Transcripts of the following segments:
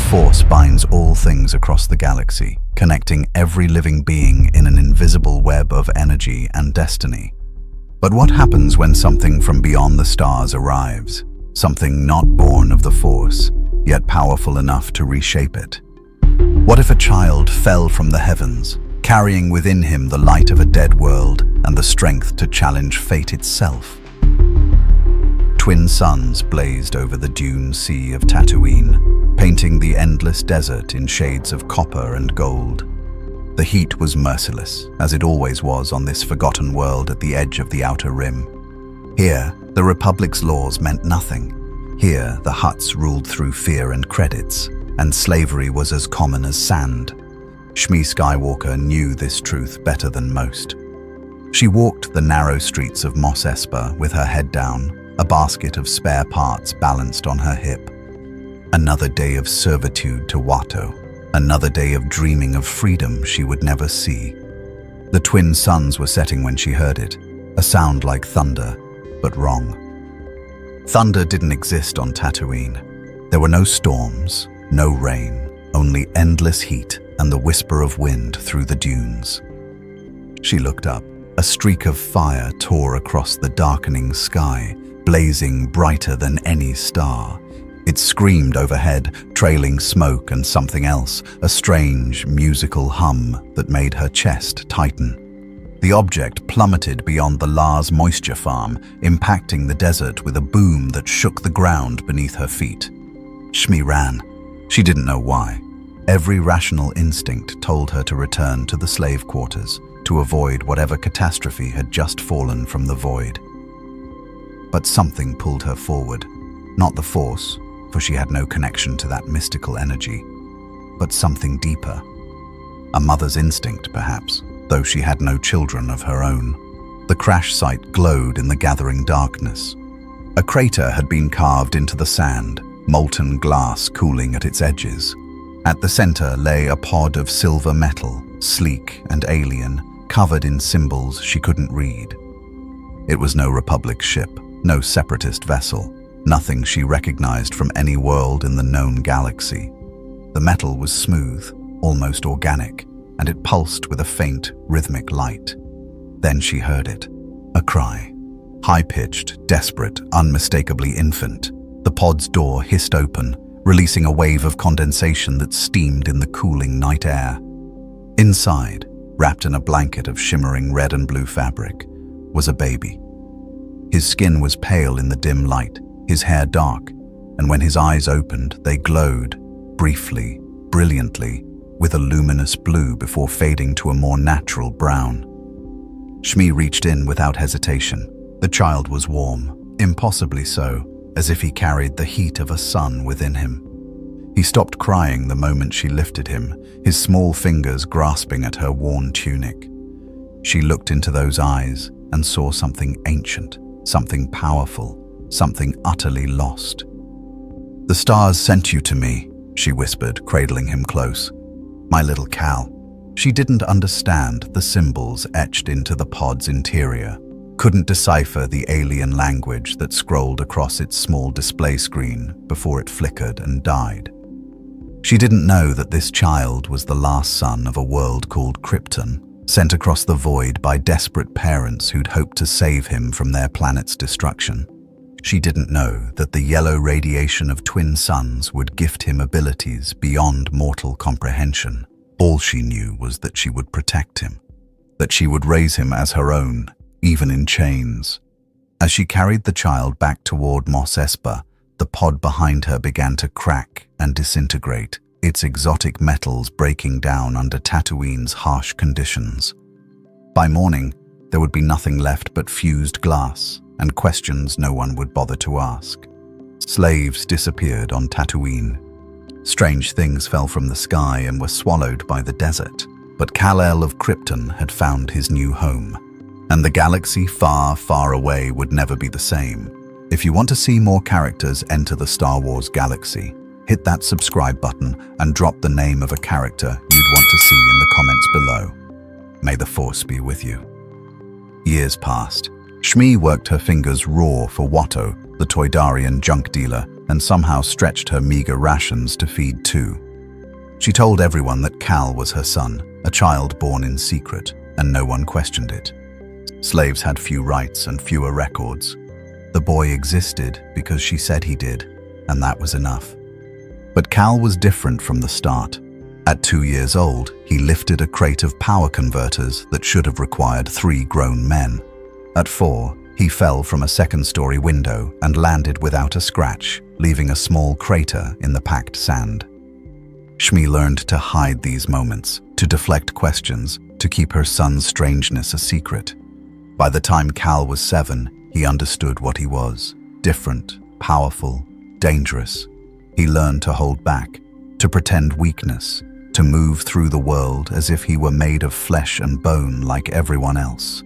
Force binds all things across the galaxy, connecting every living being in an invisible web of energy and destiny. But what happens when something from beyond the stars arrives? Something not born of the Force, yet powerful enough to reshape it. What if a child fell from the heavens, carrying within him the light of a dead world and the strength to challenge fate itself? Twin suns blazed over the dune sea of Tatooine, painting the endless desert in shades of copper and gold. The heat was merciless, as it always was on this forgotten world at the edge of the Outer Rim. Here, the Republic's laws meant nothing. Here, the Hutts ruled through fear and credits, and slavery was as common as sand. Shmei Skywalker knew this truth better than most. She walked the narrow streets of Mos Espa with her head down, a basket of spare parts balanced on her hip. Another day of servitude to Watto, another day of dreaming of freedom she would never see. The twin suns were setting when she heard it, a sound like thunder, but wrong. Thunder didn't exist on Tatooine. There were no storms, no rain, only endless heat and the whisper of wind through the dunes. She looked up. A streak of fire tore across the darkening sky, blazing brighter than any star. It screamed overhead, trailing smoke and something else, a strange, musical hum that made her chest tighten. The object plummeted beyond the Lars moisture farm, impacting the desert with a boom that shook the ground beneath her feet. Shmei ran. She didn't know why. Every rational instinct told her to return to the slave quarters, to avoid whatever catastrophe had just fallen from the void. But something pulled her forward. Not the Force, for she had no connection to that mystical energy, but something deeper. A mother's instinct, perhaps, though she had no children of her own. The crash site glowed in the gathering darkness. A crater had been carved into the sand, molten glass cooling at its edges. At the center lay a pod of silver metal, sleek and alien, covered in symbols she couldn't read. It was no Republic ship, no separatist vessel, nothing she recognized from any world in the known galaxy. The metal was smooth, almost organic, and it pulsed with a faint, rhythmic light. Then she heard it, a cry. High-pitched, desperate, unmistakably infant. The pod's door hissed open, releasing a wave of condensation that steamed in the cooling night air. Inside, wrapped in a blanket of shimmering red and blue fabric, was a baby. His skin was pale in the dim light, his hair dark, and when his eyes opened, they glowed, briefly, brilliantly, with a luminous blue before fading to a more natural brown. Shmei reached in without hesitation. The child was warm, impossibly so, as if he carried the heat of a sun within him. He stopped crying the moment she lifted him, his small fingers grasping at her worn tunic. She looked into those eyes and saw something ancient, something powerful, something utterly lost. "The stars sent you to me," she whispered, cradling him close. "My little Cal." She didn't understand the symbols etched into the pod's interior, couldn't decipher the alien language that scrolled across its small display screen before it flickered and died. She didn't know that this child was the last son of a world called Krypton, sent across the void by desperate parents who'd hoped to save him from their planet's destruction. She didn't know that the yellow radiation of twin suns would gift him abilities beyond mortal comprehension. All she knew was that she would protect him, that she would raise him as her own, even in chains. As she carried the child back toward Mos Espa, the pod behind her began to crack and disintegrate, its exotic metals breaking down under Tatooine's harsh conditions. By morning, there would be nothing left but fused glass and questions no one would bother to ask. Slaves disappeared on Tatooine. Strange things fell from the sky and were swallowed by the desert. But Kal-El of Krypton had found his new home, and the galaxy far, far away would never be the same. If you want to see more characters enter the Star Wars galaxy, hit that subscribe button and drop the name of a character you'd want to see in the comments below. May the Force be with you. Years passed. Shmei worked her fingers raw for Watto, the Toydarian junk dealer, and somehow stretched her meager rations to feed two. She told everyone that Cal was her son, a child born in secret, and no one questioned it. Slaves had few rights and fewer records. The boy existed because she said he did, and that was enough. But Cal was different from the start. At 2 years old, he lifted a crate of power converters that should have required 3 grown men. At 4, he fell from a second-story window and landed without a scratch, leaving a small crater in the packed sand. Shmei learned to hide these moments, to deflect questions, to keep her son's strangeness a secret. By the time Cal was 7, he understood what he was: different, powerful, dangerous. He learned to hold back, to pretend weakness, to move through the world as if he were made of flesh and bone like everyone else.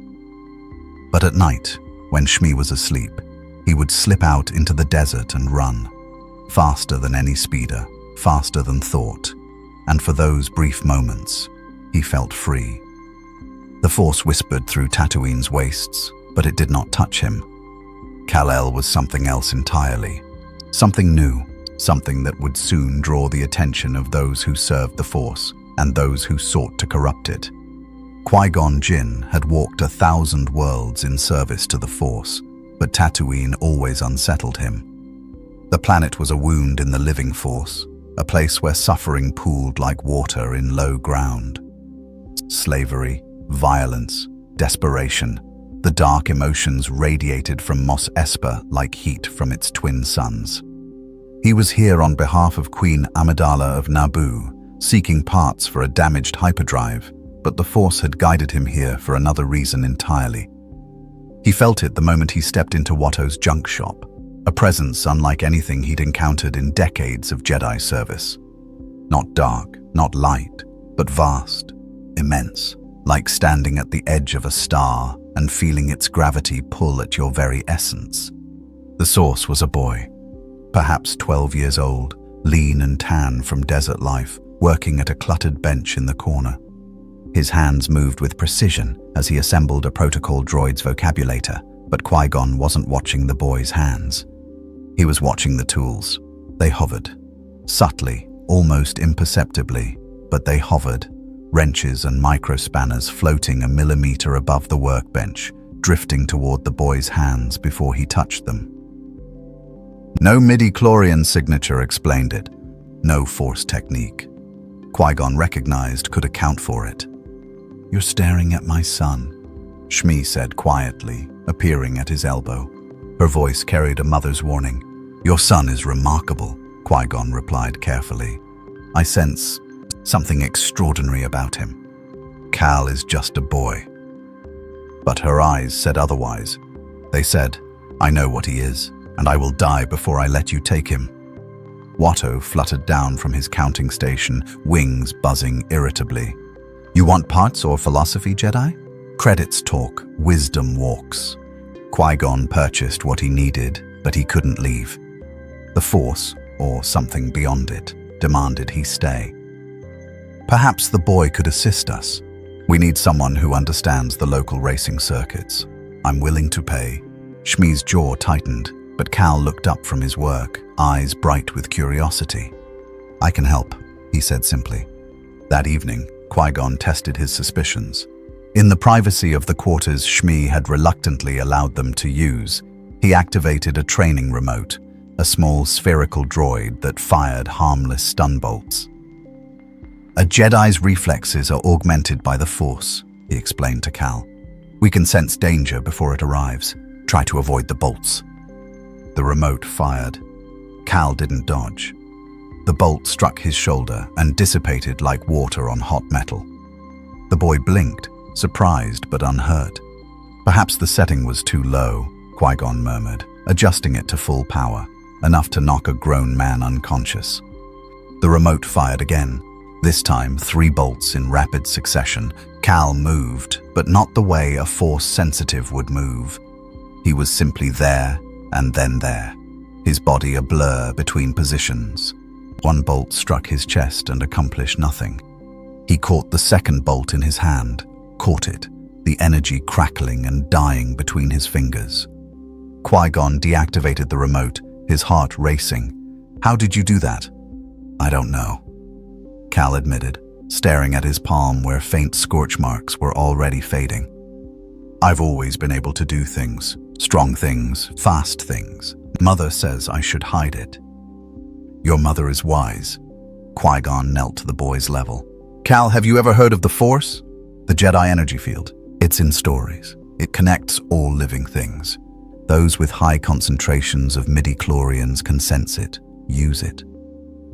But at night, when Shmei was asleep, he would slip out into the desert and run, faster than any speeder, faster than thought, and for those brief moments, he felt free. The Force whispered through Tatooine's wastes, but it did not touch him. Kal-El was something else entirely, something new, something that would soon draw the attention of those who served the Force and those who sought to corrupt it. Qui-Gon Jinn had walked 1,000 worlds in service to the Force, but Tatooine always unsettled him. The planet was a wound in the living Force, a place where suffering pooled like water in low ground. Slavery, violence, desperation, the dark emotions radiated from Mos Espa like heat from its twin suns. He was here on behalf of Queen Amidala of Naboo, seeking parts for a damaged hyperdrive, but the Force had guided him here for another reason entirely. He felt it the moment he stepped into Watto's junk shop, a presence unlike anything he'd encountered in decades of Jedi service. Not dark, not light, but vast, immense, like standing at the edge of a star and feeling its gravity pull at your very essence. The source was a boy, perhaps 12 years old, lean and tan from desert life, working at a cluttered bench in the corner. His hands moved with precision as he assembled a protocol droid's vocabulator, but Qui-Gon wasn't watching the boy's hands. He was watching the tools. They hovered. Subtly, almost imperceptibly, but they hovered, wrenches and microspanners floating a millimeter above the workbench, drifting toward the boy's hands before he touched them. No midi-chlorian signature explained it. No Force technique. Qui-Gon recognized could account for it. "You're staring at my son," Shmei said quietly, appearing at his elbow. Her voice carried a mother's warning. "Your son is remarkable," Qui-Gon replied carefully. "I sense something extraordinary about him. Cal is just a boy." But her eyes said otherwise. They said, "I know what he is, and I will die before I let you take him." Watto fluttered down from his counting station, wings buzzing irritably. "You want parts or philosophy, Jedi? Credits talk, wisdom walks." Qui-Gon purchased what he needed, but he couldn't leave. The Force, or something beyond it, demanded he stay. "Perhaps the boy could assist us. We need someone who understands the local racing circuits. I'm willing to pay." Shmei's jaw tightened, but Cal looked up from his work, eyes bright with curiosity. "I can help," he said simply. That evening, Qui-Gon tested his suspicions. In the privacy of the quarters Shmei had reluctantly allowed them to use, he activated a training remote, a small spherical droid that fired harmless stun bolts. "A Jedi's reflexes are augmented by the Force," he explained to Cal. "We can sense danger before it arrives. Try to avoid the bolts." The remote fired. Cal didn't dodge. The bolt struck his shoulder and dissipated like water on hot metal. The boy blinked, surprised but unhurt. "Perhaps the setting was too low," Qui-Gon murmured, adjusting it to full power, enough to knock a grown man unconscious. The remote fired again, this time 3 bolts in rapid succession. Cal moved, but not the way a Force-sensitive would move. He was simply there, and then there, his body a blur between positions. One bolt struck his chest and accomplished nothing. He caught the second bolt in his hand, caught it, the energy crackling and dying between his fingers. Qui-Gon deactivated the remote, his heart racing. "How did you do that?" "I don't know," Cal admitted, staring at his palm where faint scorch marks were already fading. "I've always been able to do things, strong things, fast things. Mother says I should hide it." "Your mother is wise." Qui-Gon knelt to the boy's level. "Cal, have you ever heard of the Force? The Jedi energy field. It's in stories. It connects all living things. Those with high concentrations of midi-chlorians can sense it, use it."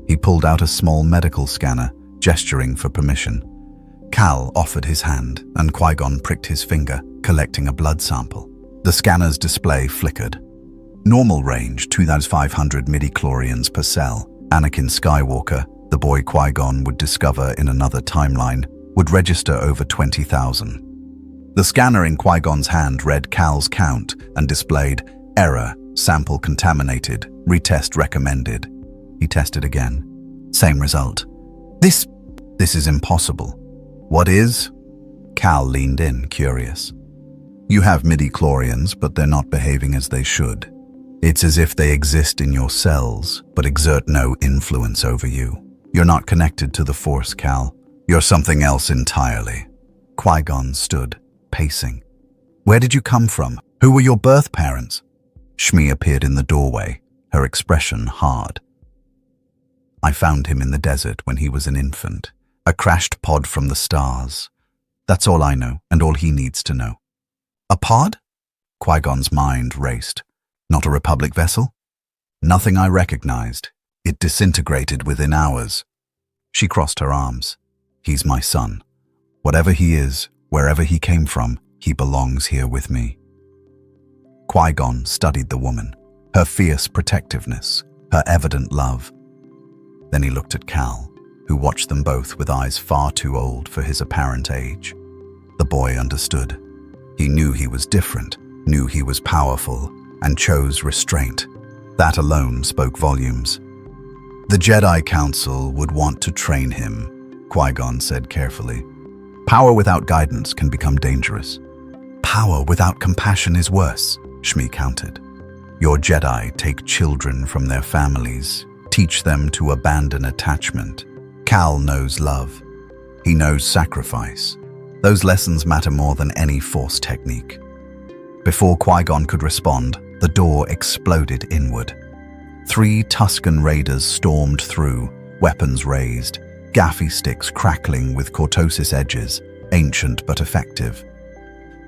He pulled out a small medical scanner, gesturing for permission. Cal offered his hand, and Qui-Gon pricked his finger, collecting a blood sample. The scanner's display flickered. Normal range, 2,500 midi-chlorians per cell. Anakin Skywalker, the boy Qui-Gon would discover in another timeline, would register over 20,000. The scanner in Qui-Gon's hand read Cal's count and displayed error, sample contaminated, retest recommended. He tested again. Same result. This is impossible." "What is?" Cal leaned in, curious. "You have midi-chlorians, but they're not behaving as they should. It's as if they exist in your cells, but exert no influence over you. You're not connected to the Force, Cal. You're something else entirely." Qui-Gon stood, pacing. "Where did you come from? Who were your birth parents?" Shmei appeared in the doorway, her expression hard. "I found him in the desert when he was an infant. A crashed pod from the stars. That's all I know, and all he needs to know." "A pod?" Qui-Gon's mind raced. "Not a Republic vessel?" "Nothing I recognized. It disintegrated within hours." She crossed her arms. "He's my son. Whatever he is, wherever he came from, he belongs here with me." Qui-Gon studied the woman, her fierce protectiveness, her evident love. Then he looked at Cal, who watched them both with eyes far too old for his apparent age. The boy understood. He knew he was different, knew he was powerful, and chose restraint. That alone spoke volumes. "The Jedi Council would want to train him," Qui-Gon said carefully. "Power without guidance can become dangerous. Power without compassion is worse," Shmei countered. "Your Jedi take children from their families, teach them to abandon attachment. Cal knows love. He knows sacrifice. Those lessons matter more than any Force technique." Before Qui-Gon could respond, the door exploded inward. 3 Tusken raiders stormed through, weapons raised, gaffy sticks crackling with Geonosis edges, ancient but effective.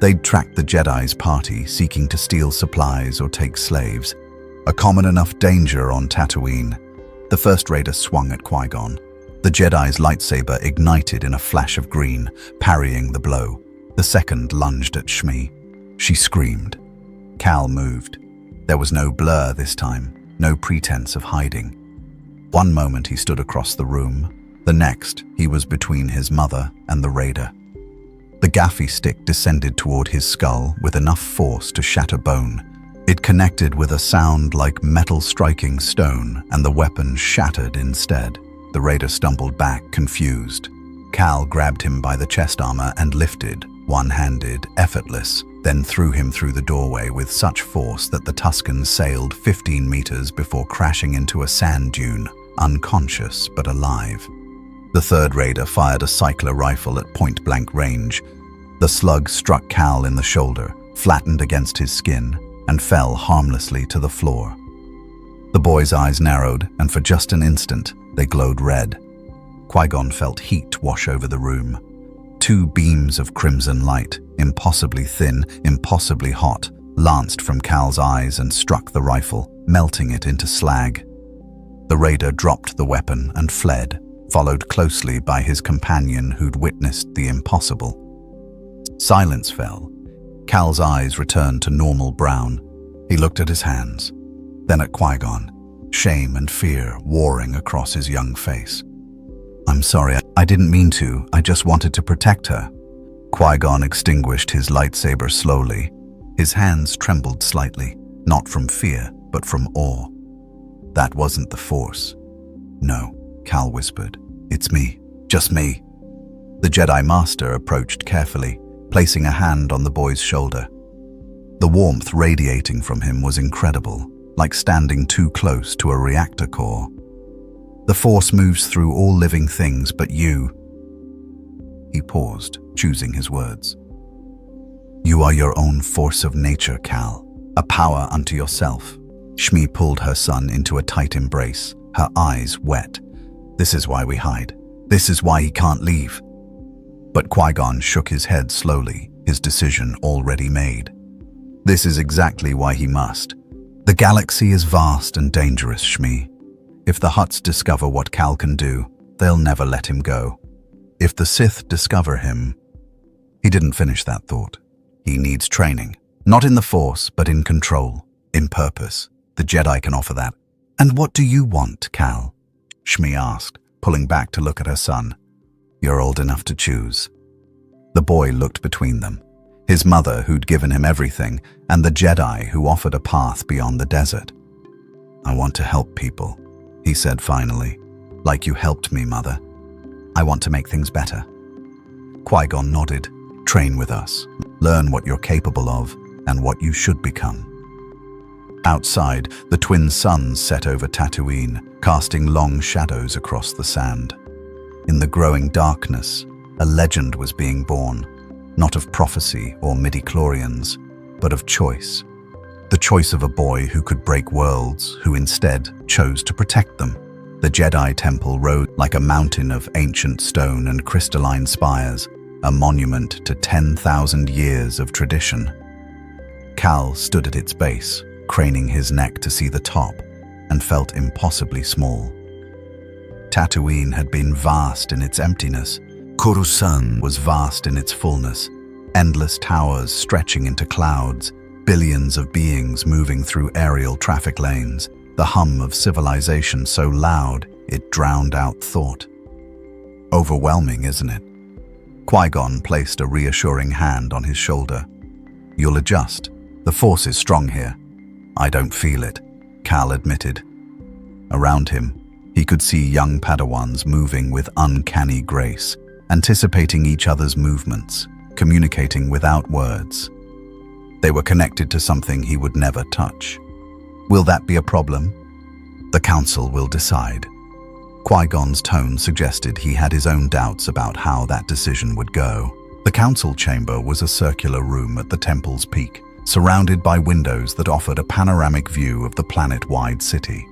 They'd tracked the Jedi's party, seeking to steal supplies or take slaves. A common enough danger on Tatooine. The first raider swung at Qui-Gon. The Jedi's lightsaber ignited in a flash of green, parrying the blow. The second lunged at Shmei. She screamed. Cal moved. There was no blur this time, no pretense of hiding. One moment he stood across the room, the next he was between his mother and the raider. The gaffy stick descended toward his skull with enough force to shatter bone. It connected with a sound like metal striking stone, and the weapon shattered instead. The raider stumbled back, confused. Cal grabbed him by the chest armor and lifted, one-handed, effortless, then threw him through the doorway with such force that the Tusken sailed 15 meters before crashing into a sand dune, unconscious but alive. The third raider fired a cycler rifle at point-blank range. The slug struck Cal in the shoulder, flattened against his skin, and fell harmlessly to the floor. The boy's eyes narrowed, and for just an instant, they glowed red. Qui-Gon felt heat wash over the room. 2 beams of crimson light, impossibly thin, impossibly hot, lanced from Cal's eyes and struck the rifle, melting it into slag. The raider dropped the weapon and fled, followed closely by his companion who'd witnessed the impossible. Silence fell. Cal's eyes returned to normal brown. He looked at his hands, then at Qui-Gon, shame and fear warring across his young face. "I'm sorry, I didn't mean to. I just wanted to protect her." Qui-Gon extinguished his lightsaber slowly. His hands trembled slightly, not from fear, but from awe. "That wasn't the Force." "No," Cal whispered. "It's me. Just me." The Jedi Master approached carefully, placing a hand on the boy's shoulder. The warmth radiating from him was incredible. like standing too close to a reactor core. The Force moves through all living things but you. He paused, choosing his words. You are your own force of nature, Cal, a power unto yourself. Shmei pulled her son into a tight embrace, her eyes wet. This is why we hide. This is why he can't leave. But Qui-Gon shook his head slowly, his decision already made. This is exactly why he must. The galaxy is vast and dangerous, Shmei. If the Hutts discover what Cal can do, they'll never let him go. If the Sith discover him... He didn't finish that thought. He needs training. Not in the Force, but in control, in purpose. The Jedi can offer that. And what do you want, Cal? Shmei asked, pulling back to look at her son. You're old enough to choose. The boy looked between them. His mother, who'd given him everything, and the Jedi who offered a path beyond the desert. I want to help people, he said finally. Like you helped me, Mother. I want to make things better. Qui-Gon nodded. Train with us. Learn what you're capable of and what you should become. Outside, the twin suns set over Tatooine, casting long shadows across the sand. In the growing darkness, a legend was being born, not of prophecy or midi-chlorians, but of choice. The choice of a boy who could break worlds, who instead chose to protect them. The Jedi Temple rose like a mountain of ancient stone and crystalline spires, a monument to 10,000 years of tradition. Cal stood at its base, craning his neck to see the top, and felt impossibly small. Tatooine had been vast in its emptiness. Coruscant was vast in its fullness, endless towers stretching into clouds, billions of beings moving through aerial traffic lanes, the hum of civilization so loud it drowned out thought. Overwhelming, isn't it? Qui-Gon placed a reassuring hand on his shoulder. You'll adjust. The Force is strong here. I don't feel it, Cal admitted. Around him, he could see young Padawans moving with uncanny grace, anticipating each other's movements, communicating without words. They were connected to something he would never touch. Will that be a problem? The Council will decide. Qui-Gon's tone suggested he had his own doubts about how that decision would go. The Council chamber was a circular room at the temple's peak, surrounded by windows that offered a panoramic view of the planet-wide city.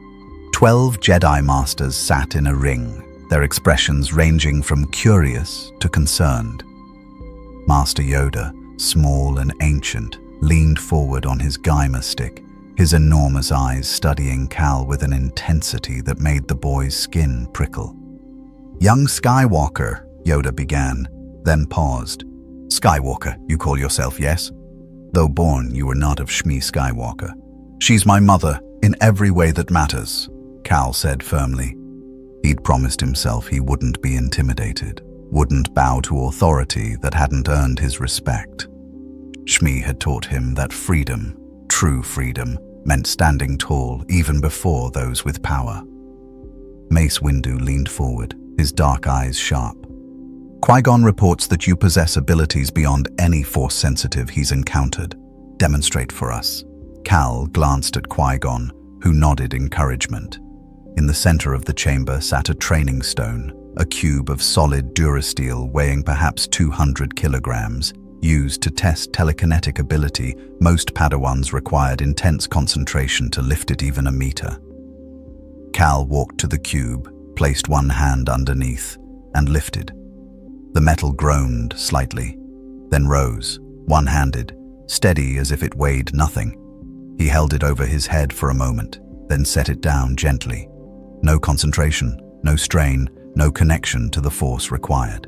12 Jedi Masters sat in a ring, their expressions ranging from curious to concerned. Master Yoda, small and ancient, leaned forward on his Gaimer stick, his enormous eyes studying Cal with an intensity that made the boy's skin prickle. Young Skywalker, Yoda began, then paused. Skywalker, you call yourself, yes? Though born, you were not of Shmei Skywalker. She's my mother, in every way that matters, Cal said firmly. He'd promised himself he wouldn't be intimidated, wouldn't bow to authority that hadn't earned his respect. Shmei had taught him that freedom, true freedom, meant standing tall even before those with power. Mace Windu leaned forward, his dark eyes sharp. Qui-Gon reports that you possess abilities beyond any Force-sensitive he's encountered. Demonstrate for us. Cal glanced at Qui-Gon, who nodded encouragement. In the center of the chamber sat a training stone, a cube of solid durasteel weighing perhaps 200 kilograms, used to test telekinetic ability. Most Padawans required intense concentration to lift it even a meter. Cal walked to the cube, placed one hand underneath, and lifted. The metal groaned slightly, then rose, one-handed, steady as if it weighed nothing. He held it over his head for a moment, then set it down gently. No concentration, no strain, no connection to the Force required.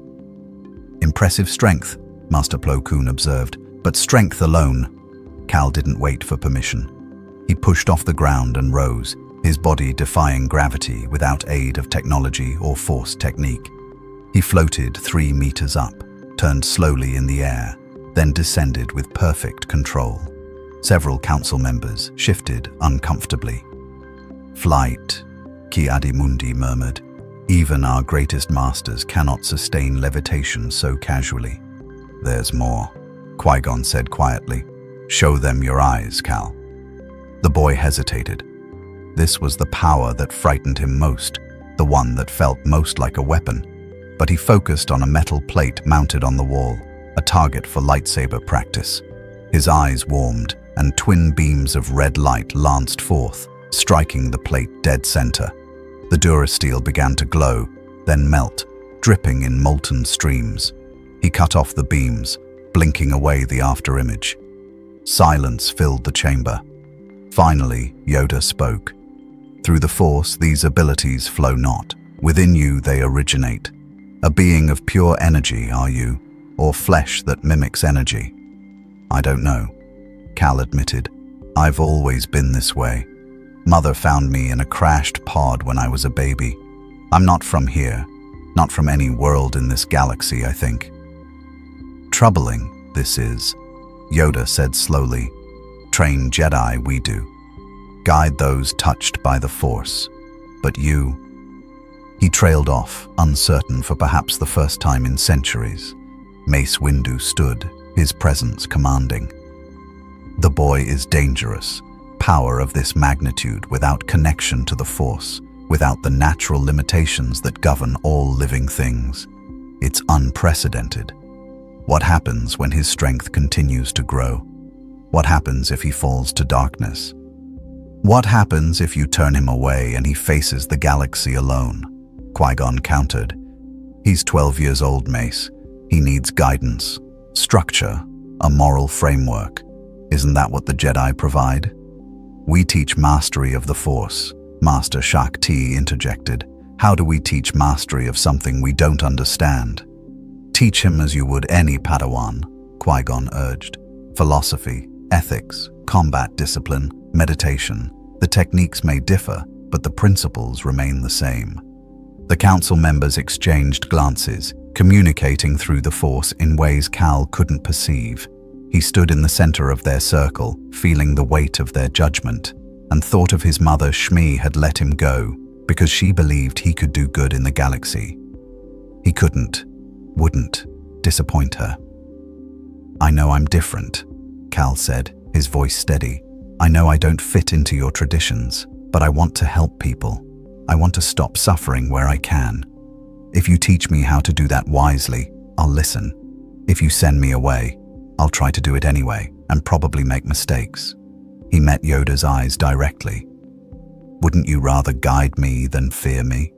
Impressive strength, Master Plo Koon observed, but strength alone. Cal didn't wait for permission. He pushed off the ground and rose, his body defying gravity without aid of technology or Force technique. He floated 3 meters up, turned slowly in the air, then descended with perfect control. Several council members shifted uncomfortably. Flight, Ki Adi Mundi murmured. Even our greatest masters cannot sustain levitation so casually. There's more, Qui-Gon said quietly. Show them your eyes, Cal. The boy hesitated. This was the power that frightened him most, the one that felt most like a weapon. But he focused on a metal plate mounted on the wall, a target for lightsaber practice. His eyes warmed, and twin beams of red light lanced forth, striking the plate dead center. The durasteel began to glow, then melt, dripping in molten streams. He cut off the beams, blinking away the afterimage. Silence filled the chamber. Finally, Yoda spoke. Through the Force, these abilities flow not. Within you, they originate. A being of pure energy, are you, or flesh that mimics energy? I don't know, Cal admitted. I've always been this way. Mother found me in a crashed pod when I was a baby. I'm not from here, not from any world in this galaxy, I think. Troubling, this is, Yoda said slowly. Train Jedi we do. Guide those touched by the Force. But you... He trailed off, uncertain for perhaps the first time in centuries. Mace Windu stood, his presence commanding. The boy is dangerous. Power of this magnitude without connection to the Force, without the natural limitations that govern all living things. It's unprecedented. What happens when his strength continues to grow? What happens if he falls to darkness? What happens if you turn him away and he faces the galaxy alone? Qui-Gon countered. He's 12 years old, Mace. He needs guidance, structure, a moral framework. Isn't that what the Jedi provide? We teach mastery of the Force, Master Shakti interjected. How do we teach mastery of something we don't understand? Teach him as you would any Padawan, Qui-Gon urged. Philosophy, ethics, combat discipline, meditation. The techniques may differ, but the principles remain the same. The council members exchanged glances, communicating through the Force in ways Cal couldn't perceive. He stood in the center of their circle, feeling the weight of their judgment, and thought of his mother Shmei had let him go because she believed he could do good in the galaxy. He wouldn't disappoint her. I know I'm different, Cal said, his voice steady. I know I don't fit into your traditions, but I want to help people. I want to stop suffering where I can. If you teach me how to do that wisely, I'll listen. If you send me away, I'll try to do it anyway, and probably make mistakes. He met Yoda's eyes directly. Wouldn't you rather guide me than fear me?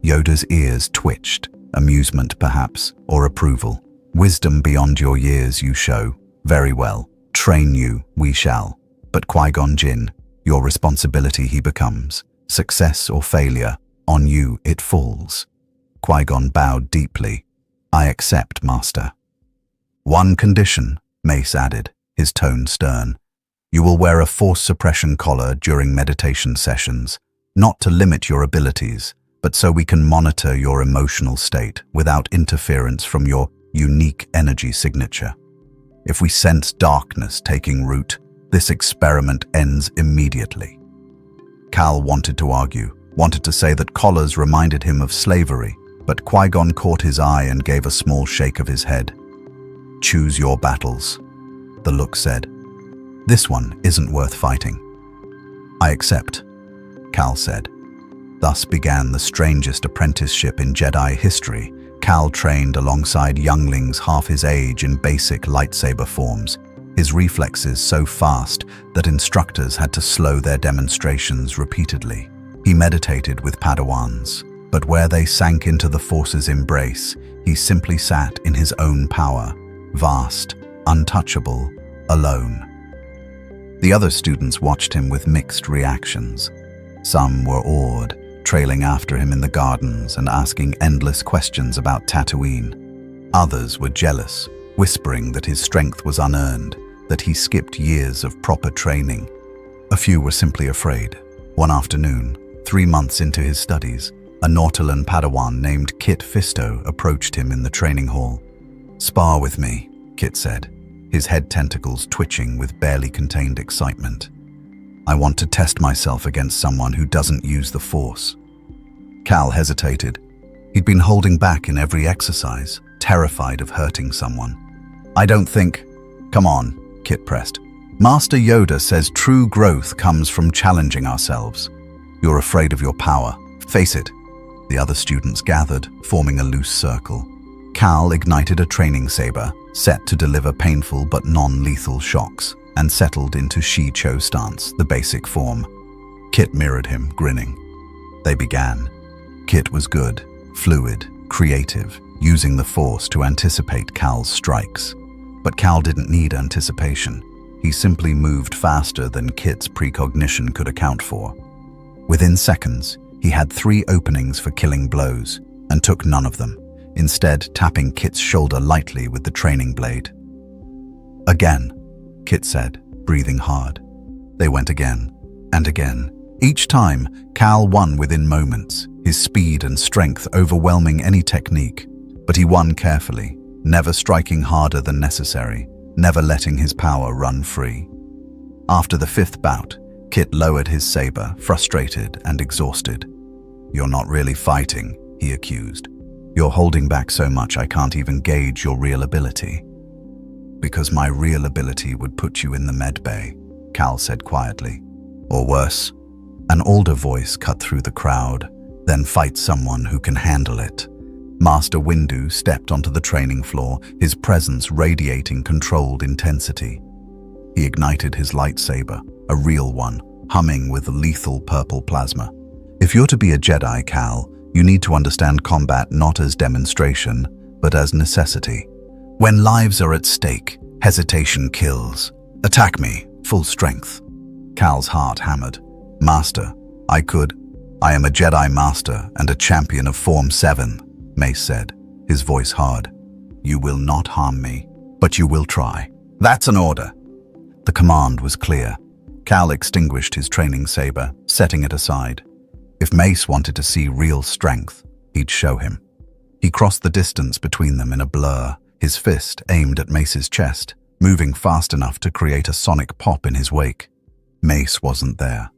Yoda's ears twitched, amusement perhaps, or approval. Wisdom beyond your years you show. Very well. Train you, we shall. But Qui-Gon Jinn, your responsibility he becomes. Success or failure, on you it falls. Qui-Gon bowed deeply. I accept, Master. One condition, Mace added, his tone stern. You will wear a force suppression collar during meditation sessions, not to limit your abilities, but so we can monitor your emotional state without interference from your unique energy signature. If we sense darkness taking root, this experiment ends immediately. Cal wanted to argue, wanted to say that collars reminded him of slavery, but Qui-Gon caught his eye and gave a small shake of his head. Choose your battles, the look said. This one isn't worth fighting. I accept, Cal said. Thus began the strangest apprenticeship in Jedi history. Cal trained alongside younglings half his age in basic lightsaber forms, his reflexes so fast that instructors had to slow their demonstrations repeatedly. He meditated with Padawans, but where they sank into the Force's embrace, he simply sat in his own power, vast, untouchable, alone. The other students watched him with mixed reactions. Some were awed, trailing after him in the gardens and asking endless questions about Tatooine. Others were jealous, whispering that his strength was unearned, that he skipped years of proper training. A few were simply afraid. One afternoon, 3 months into his studies, a Nautolan Padawan named Kit Fisto approached him in the training hall. Spar with me, Kit said, his head tentacles twitching with barely contained excitement. I want to test myself against someone who doesn't use the Force. Cal hesitated. He'd been holding back in every exercise, terrified of hurting someone. I don't think... Come on, Kit pressed. Master Yoda says true growth comes from challenging ourselves. You're afraid of your power. Face it. The other students gathered, forming a loose circle. Cal ignited a training saber, set to deliver painful but non-lethal shocks, and settled into Shi-Cho stance, the basic form. Kit mirrored him, grinning. They began. Kit was good, fluid, creative, using the Force to anticipate Cal's strikes. But Cal didn't need anticipation. He simply moved faster than Kit's precognition could account for. Within seconds, he had 3 openings for killing blows, and took none of them, instead tapping Kit's shoulder lightly with the training blade. Again, Kit said, breathing hard. They went again, and again. Each time, Cal won within moments, his speed and strength overwhelming any technique. But he won carefully, never striking harder than necessary, never letting his power run free. After the 5th bout, Kit lowered his saber, frustrated and exhausted. "You're not really fighting," he accused. "You're holding back so much I can't even gauge your real ability." "Because my real ability would put you in the med bay," Cal said quietly. "Or worse." An older voice cut through the crowd. "Then fight someone who can handle it." Master Windu stepped onto the training floor, his presence radiating controlled intensity. He ignited his lightsaber, a real one, humming with lethal purple plasma. "If you're to be a Jedi, Cal, you need to understand combat not as demonstration, but as necessity. When lives are at stake, hesitation kills. Attack me, full strength." Cal's heart hammered. "Master, I am a Jedi Master and a champion of Form 7, Mace said, his voice hard. "You will not harm me, but you will try." "That's an order." The command was clear. Cal extinguished his training saber, setting it aside. If Mace wanted to see real strength, he'd show him. He crossed the distance between them in a blur, his fist aimed at Mace's chest, moving fast enough to create a sonic pop in his wake. Mace wasn't there.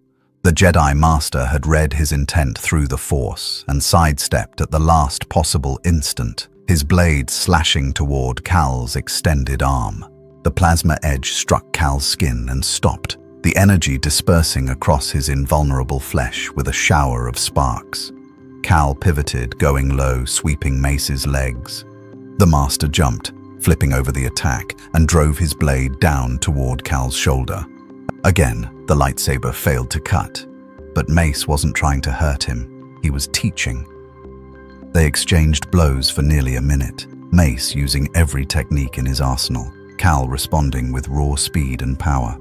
The Jedi Master had read his intent through the Force and sidestepped at the last possible instant, his blade slashing toward Cal's extended arm. The plasma edge struck Cal's skin and stopped, the energy dispersing across his invulnerable flesh with a shower of sparks. Cal pivoted, going low, sweeping Mace's legs. The Master jumped, flipping over the attack, and drove his blade down toward Cal's shoulder. Again, the lightsaber failed to cut, but Mace wasn't trying to hurt him. He was teaching. They exchanged blows for nearly a minute, Mace using every technique in his arsenal, Cal responding with raw speed and power.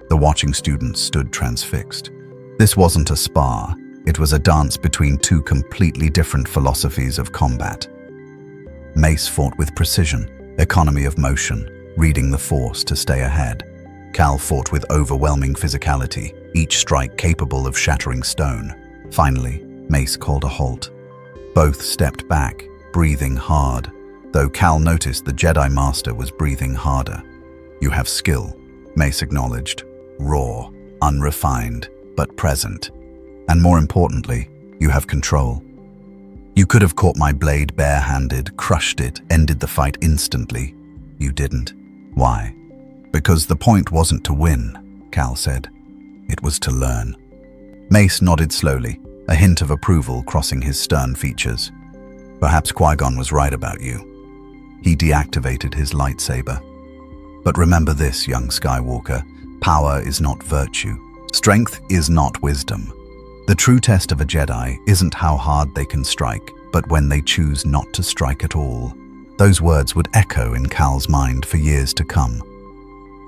The watching students stood transfixed. This wasn't a spar, it was a dance between 2 completely different philosophies of combat. Mace fought with precision, economy of motion, reading the Force to stay ahead. Cal fought with overwhelming physicality, each strike capable of shattering stone. Finally, Mace called a halt. Both stepped back, breathing hard, though Cal noticed the Jedi Master was breathing harder. "You have skill," Mace acknowledged, raw, unrefined, but present. "And more importantly, you have control. You could have caught my blade barehanded, crushed it, ended the fight instantly. You didn't. Why?" "Because the point wasn't to win," Cal said. "It was to learn." Mace nodded slowly, a hint of approval crossing his stern features. "Perhaps Qui-Gon was right about you." He deactivated his lightsaber. "But remember this, young Skywalker, power is not virtue. Strength is not wisdom. The true test of a Jedi isn't how hard they can strike, but when they choose not to strike at all." Those words would echo in Cal's mind for years to come.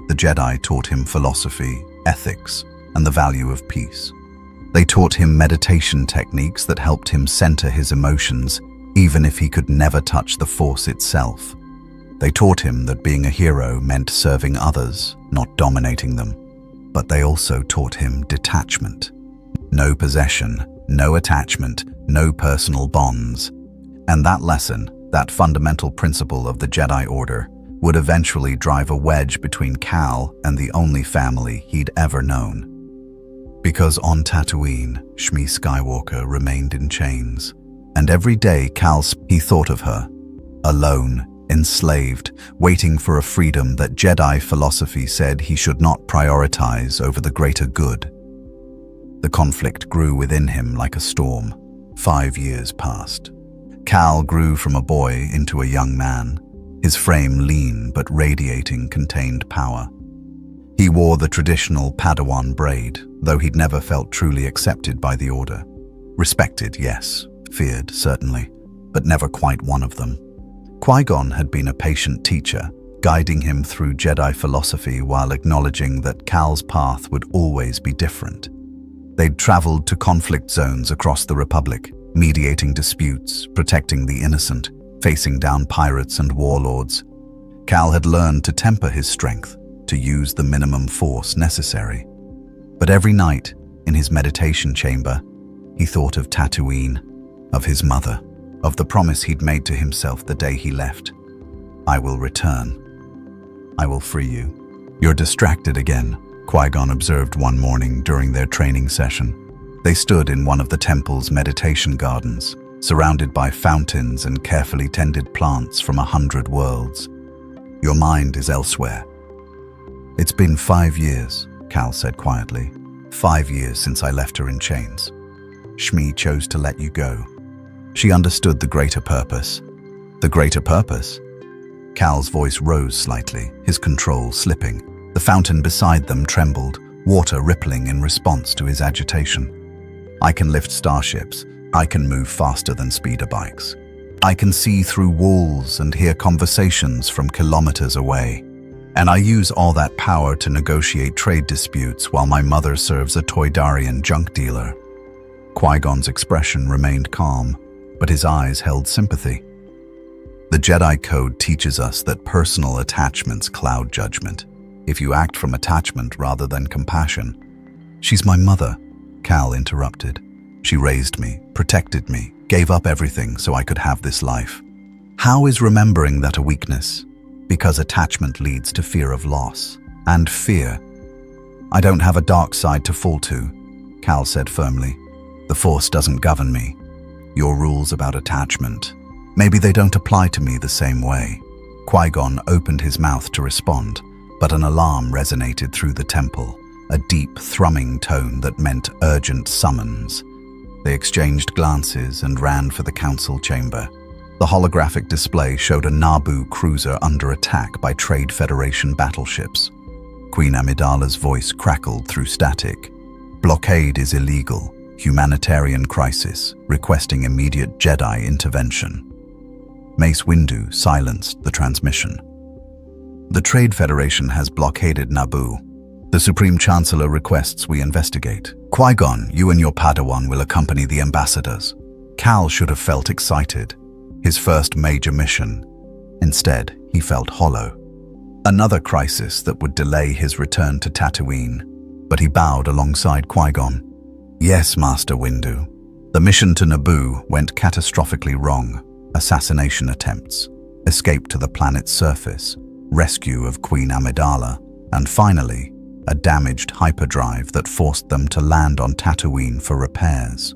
The Jedi taught him philosophy, ethics, and the value of peace. They taught him meditation techniques that helped him center his emotions, even if he could never touch the Force itself. They taught him that being a hero meant serving others, not dominating them. But they also taught him detachment. No possession, no attachment, no personal bonds. And that lesson, that fundamental principle of the Jedi Order, would eventually drive a wedge between Cal and the only family he'd ever known. Because on Tatooine, Shmei Skywalker remained in chains, and every day he thought of her, alone enslaved, waiting for a freedom that Jedi philosophy said he should not prioritize over the greater good. The conflict grew within him like a storm. 5 years passed. Cal grew from a boy into a young man, his frame lean but radiating contained power. He wore the traditional Padawan braid, though he'd never felt truly accepted by the Order. Respected, yes. Feared, certainly, but never quite one of them. Qui-Gon had been a patient teacher, guiding him through Jedi philosophy while acknowledging that Cal's path would always be different. They'd traveled to conflict zones across the Republic, mediating disputes, protecting the innocent, facing down pirates and warlords. Cal had learned to temper his strength, to use the minimum force necessary. But every night, in his meditation chamber, he thought of Tatooine, of his mother, of the promise he'd made to himself the day he left. I will return. I will free you. You're distracted again, Qui-Gon observed one morning during their training session. They stood in one of the temple's meditation gardens, surrounded by fountains and carefully tended plants from 100 worlds. Your mind is elsewhere. It's been 5 years, Cal said quietly. 5 years since I left her in chains. Shmei chose to let you go. She understood the greater purpose. The greater purpose? Cal's voice rose slightly, his control slipping. The fountain beside them trembled, water rippling in response to his agitation. I can lift starships. I can move faster than speeder bikes. I can see through walls and hear conversations from kilometers away. And I use all that power to negotiate trade disputes while my mother serves a Toydarian junk dealer. Qui-Gon's expression remained calm, but his eyes held sympathy. The Jedi Code teaches us that personal attachments cloud judgment, if you act from attachment rather than compassion. She's my mother, Cal interrupted. She raised me, protected me, gave up everything so I could have this life. How is remembering that a weakness? Because attachment leads to fear of loss. And fear. I don't have a dark side to fall to, Cal said firmly. The Force doesn't govern me. Your rules about attachment, maybe they don't apply to me the same way. Qui-Gon opened his mouth to respond, but an alarm resonated through the temple, a deep, thrumming tone that meant urgent summons. They exchanged glances and ran for the council chamber. The holographic display showed a Naboo cruiser under attack by Trade Federation battleships. Queen Amidala's voice crackled through static. Blockade is illegal. Humanitarian crisis, requesting immediate Jedi intervention. Mace Windu silenced the transmission. The Trade Federation has blockaded Naboo. The Supreme Chancellor requests we investigate. Qui-Gon, you and your Padawan will accompany the ambassadors. Cal should have felt excited. His first major mission. Instead, he felt hollow. Another crisis that would delay his return to Tatooine, but he bowed alongside Qui-Gon. Yes, Master Windu. The mission to Naboo went catastrophically wrong. Assassination attempts, escape to the planet's surface, rescue of Queen Amidala, and finally, a damaged hyperdrive that forced them to land on Tatooine for repairs.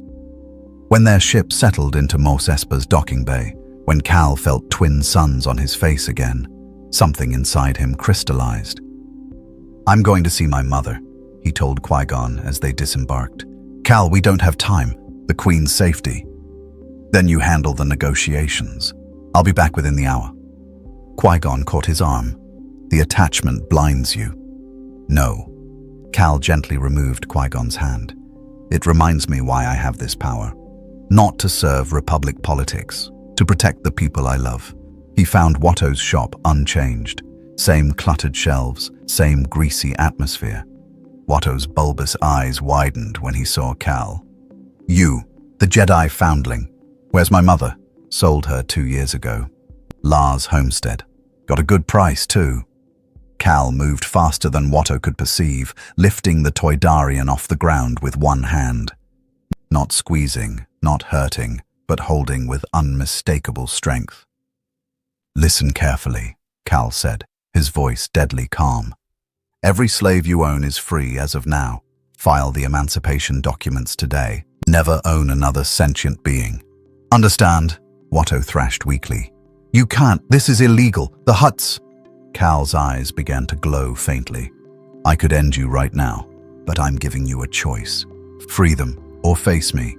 When their ship settled into Mos Espa's docking bay, when Cal felt twin suns on his face again, something inside him crystallized. I'm going to see my mother, he told Qui-Gon as they disembarked. Cal, we don't have time. The Queen's safety. Then you handle the negotiations. I'll be back within the hour. Qui-Gon caught his arm. The attachment blinds you. No. Cal gently removed Qui-Gon's hand. It reminds me why I have this power. Not to serve Republic politics, to protect the people I love. He found Watto's shop unchanged. Same cluttered shelves, same greasy atmosphere. Watto's bulbous eyes widened when he saw Cal. You, the Jedi foundling. Where's my mother? Sold her 2 years ago. Lars homestead. Got a good price, too. Cal moved faster than Watto could perceive, lifting the Toydarian off the ground with one hand. Not squeezing, not hurting, but holding with unmistakable strength. Listen carefully, Cal said, his voice deadly calm. Every slave you own is free as of now. File the emancipation documents today. Never own another sentient being. Understand? Watto thrashed weakly. You can't. This is illegal. The Hutts. Cal's eyes began to glow faintly. I could end you right now, but I'm giving you a choice. Free them or face me.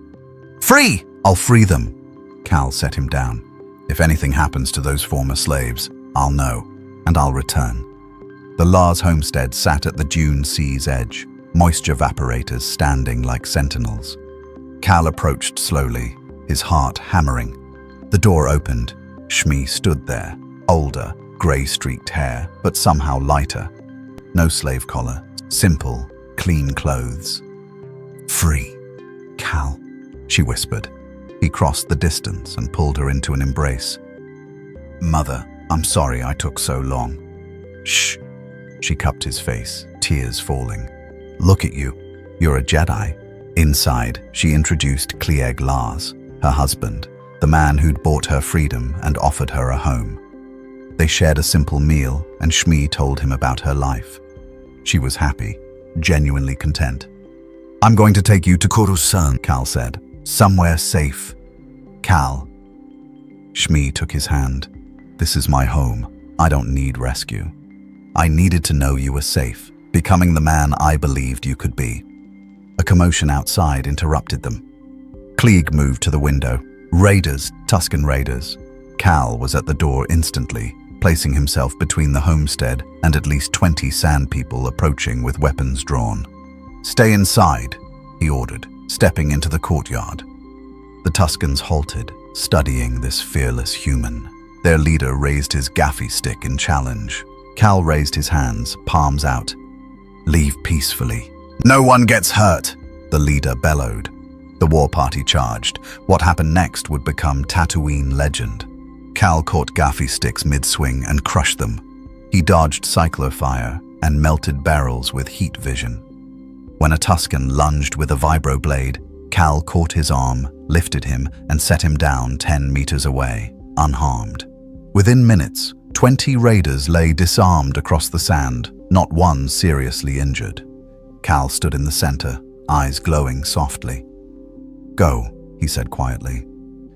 Free! I'll free them. Cal set him down. If anything happens to those former slaves, I'll know, and I'll return. The Lars homestead sat at the dune sea's edge, moisture vaporators standing like sentinels. Cal approached slowly, his heart hammering. The door opened. Shmei stood there, older, grey-streaked hair, but somehow lighter. No slave collar, simple, clean clothes. Free, Cal, she whispered. He crossed the distance and pulled her into an embrace. Mother, I'm sorry I took so long. Shh. She cupped his face, tears falling. Look at you. You're a Jedi. Inside, she introduced Klieg Lars, her husband, the man who'd bought her freedom and offered her a home. They shared a simple meal, and Shmei told him about her life. She was happy, genuinely content. I'm going to take you to Coruscant, Cal said. Somewhere safe. Cal. Shmei took his hand. This is my home. I don't need rescue. I needed to know you were safe, becoming the man I believed you could be. A commotion outside interrupted them. Klieg moved to the window. Raiders, Tusken raiders. Cal was at the door instantly, placing himself between the homestead and at least 20 sand people approaching with weapons drawn. Stay inside, he ordered, stepping into the courtyard. The Tuskens halted, studying this fearless human. Their leader raised his gaffi stick in challenge. Cal raised his hands, palms out. Leave peacefully. No one gets hurt, the leader bellowed. The war party charged. What happened next would become Tatooine legend. Cal caught gaffi sticks mid-swing and crushed them. He dodged cycler fire and melted barrels with heat vision. When a Tusken lunged with a vibroblade, Cal caught his arm, lifted him, and set him down 10 meters away, unharmed. Within minutes, 20 raiders lay disarmed across the sand, not one seriously injured. Cal stood in the center, eyes glowing softly. Go, he said quietly.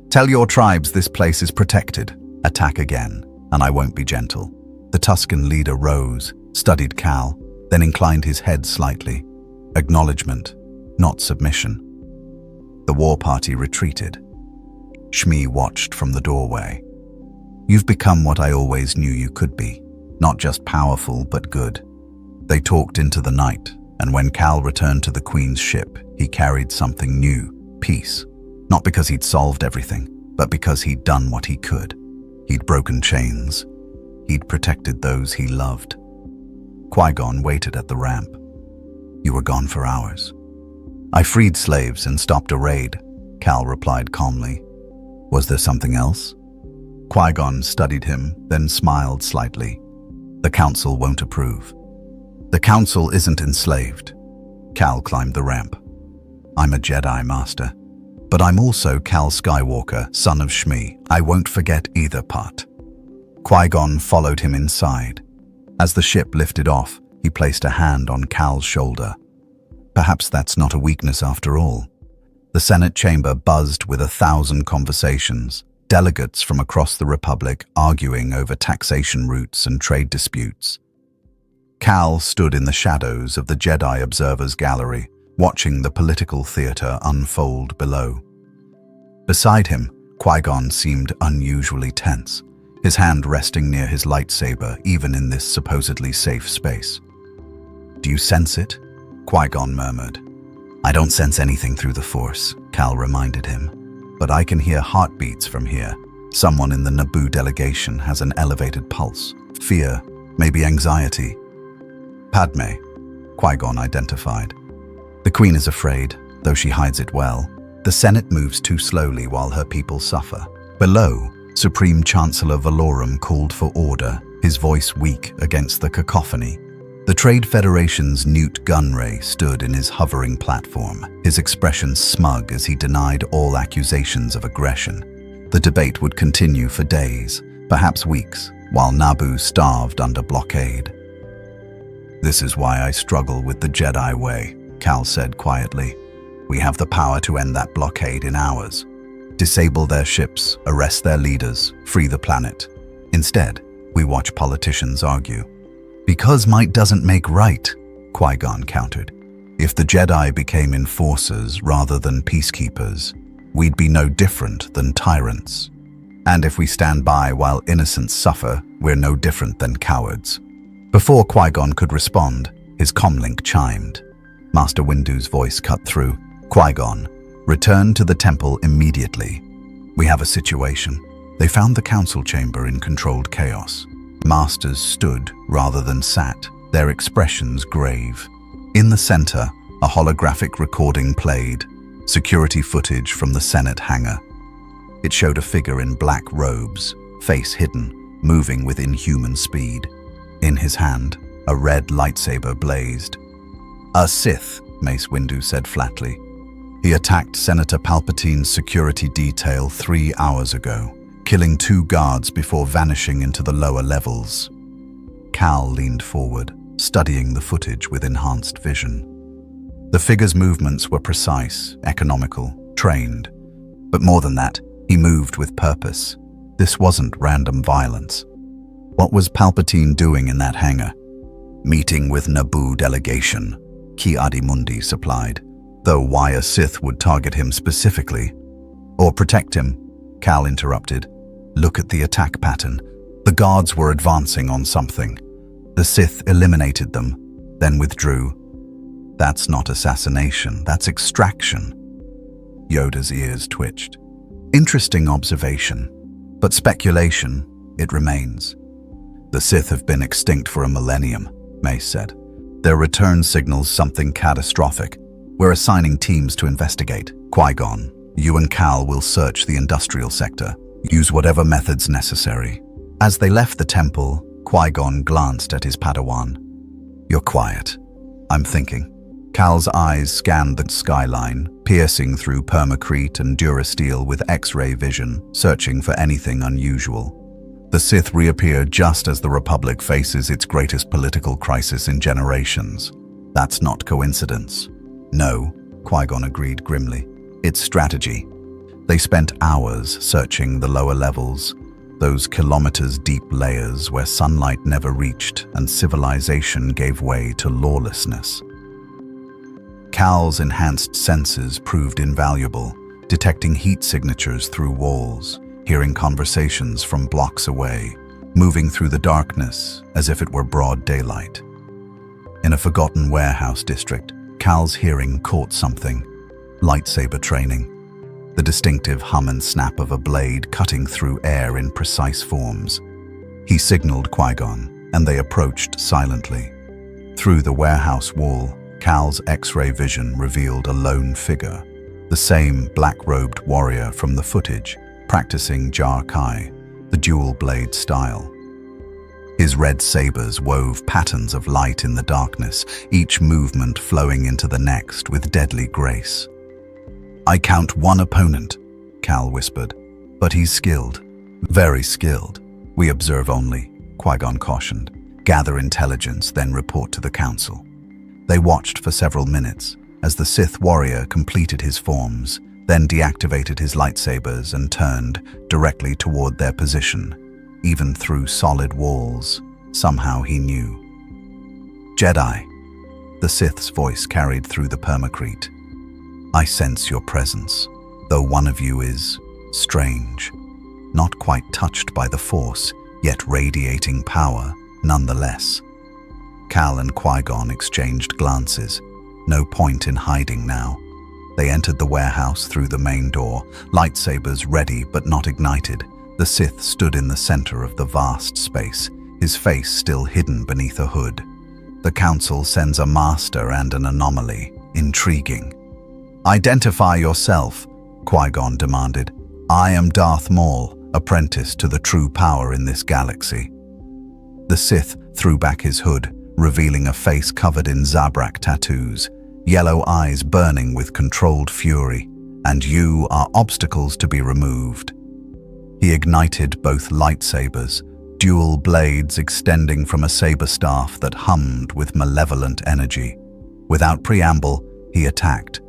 Tell your tribes this place is protected. Attack again, and I won't be gentle. The Tusken leader rose, studied Cal, then inclined his head slightly. Acknowledgement, not submission. The war party retreated. Shmei watched from the doorway. You've become what I always knew you could be, not just powerful but good. They talked into the night, and when Cal returned to the Queen's ship, he carried something new, peace. Not because he'd solved everything, but because he'd done what he could. He'd broken chains. He'd protected those he loved. Qui-Gon waited at the ramp. You were gone for hours. I freed slaves and stopped a raid, Cal replied calmly. Was there something else? Qui-Gon studied him, then smiled slightly. The Council won't approve. The Council isn't enslaved. Cal climbed the ramp. I'm a Jedi Master. But I'm also Cal Skywalker, son of Shmei. I won't forget either part. Qui-Gon followed him inside. As the ship lifted off, he placed a hand on Cal's shoulder. Perhaps that's not a weakness after all. The Senate chamber buzzed with 1,000 conversations, delegates from across the Republic arguing over taxation routes and trade disputes. Cal stood in the shadows of the Jedi Observer's Gallery, watching the political theater unfold below. Beside him, Qui-Gon seemed unusually tense, his hand resting near his lightsaber even in this supposedly safe space. Do you sense it? Qui-Gon murmured. I don't sense anything through the Force, Cal reminded him. But I can hear heartbeats from here. Someone in the Naboo delegation has an elevated pulse. Fear, maybe anxiety. Padme, Qui-Gon identified. The Queen is afraid, though she hides it well. The Senate moves too slowly while her people suffer. Below, Supreme Chancellor Valorum called for order, his voice weak against the cacophony. The Trade Federation's Newt Gunray stood in his hovering platform, his expression smug as he denied all accusations of aggression. The debate would continue for days, perhaps weeks, while Naboo starved under blockade. This is why I struggle with the Jedi way, Cal said quietly. We have the power to end that blockade in hours. Disable their ships, arrest their leaders, free the planet. Instead, we watch politicians argue. Because might doesn't make right, Qui-Gon countered. If the Jedi became enforcers rather than peacekeepers, we'd be no different than tyrants. And if we stand by while innocents suffer, we're no different than cowards. Before Qui-Gon could respond, his comlink chimed. Master Windu's voice cut through. Qui-Gon, return to the temple immediately. We have a situation. They found the council chamber in controlled chaos. Masters stood rather than sat, their expressions grave. In the center, a holographic recording played, security footage from the Senate hangar. It showed a figure in black robes, face hidden, moving with inhuman speed. In his hand, a red lightsaber blazed. A Sith, Mace Windu said flatly. He attacked Senator Palpatine's security detail 3 hours ago, killing 2 guards before vanishing into the lower levels. Cal leaned forward, studying the footage with enhanced vision. The figure's movements were precise, economical, trained. But more than that, he moved with purpose. This wasn't random violence. What was Palpatine doing in that hangar? Meeting with Naboo delegation, Ki-Adi-Mundi supplied. Though why a Sith would target him specifically? Or protect him? Cal interrupted. Look at the attack pattern. The guards were advancing on something. The Sith eliminated them, then withdrew. That's not assassination, that's extraction. Yoda's ears twitched. Interesting observation, but speculation, it remains. The Sith have been extinct for a millennium, Mace said. Their return signals something catastrophic. We're assigning teams to investigate. Qui-Gon, you and Cal will search the industrial sector. Use whatever methods necessary. As they left the temple, Qui-Gon glanced at his Padawan. You're quiet. I'm thinking. Cal's eyes scanned the skyline, piercing through permacrete and durasteel with X-ray vision, searching for anything unusual. The Sith reappeared just as the Republic faces its greatest political crisis in generations. That's not coincidence. No, Qui-Gon agreed grimly. It's strategy. They spent hours searching the lower levels, those kilometers-deep layers where sunlight never reached and civilization gave way to lawlessness. Cal's enhanced senses proved invaluable, detecting heat signatures through walls, hearing conversations from blocks away, moving through the darkness as if it were broad daylight. In a forgotten warehouse district, Cal's hearing caught something. Lightsaber training. The distinctive hum and snap of a blade cutting through air in precise forms. He signaled Qui-Gon, and they approached silently. Through the warehouse wall, Cal's X-ray vision revealed a lone figure, the same black-robed warrior from the footage, practicing Jar Kai, the dual-blade style. His red sabers wove patterns of light in the darkness, each movement flowing into the next with deadly grace. I count 1 opponent, Cal whispered, but he's skilled, very skilled. We observe only, Qui-Gon cautioned. Gather intelligence, then report to the council. They watched for several minutes as the Sith warrior completed his forms, then deactivated his lightsabers and turned directly toward their position. Even through solid walls, somehow he knew. Jedi, the Sith's voice carried through the permacrete. I sense your presence, though one of you is strange, not quite touched by the Force, yet radiating power nonetheless. Cal and Qui-Gon exchanged glances. No point in hiding now. They entered the warehouse through the main door, lightsabers ready but not ignited. The Sith stood in the center of the vast space, his face still hidden beneath a hood. The Council sends a master and an anomaly. Intriguing. Identify yourself, Qui-Gon demanded. I am Darth Maul, apprentice to the true power in this galaxy. The Sith threw back his hood, revealing a face covered in Zabrak tattoos, yellow eyes burning with controlled fury. And you are obstacles to be removed. He ignited both lightsabers, dual blades extending from a saber staff that hummed with malevolent energy. Without preamble, he attacked.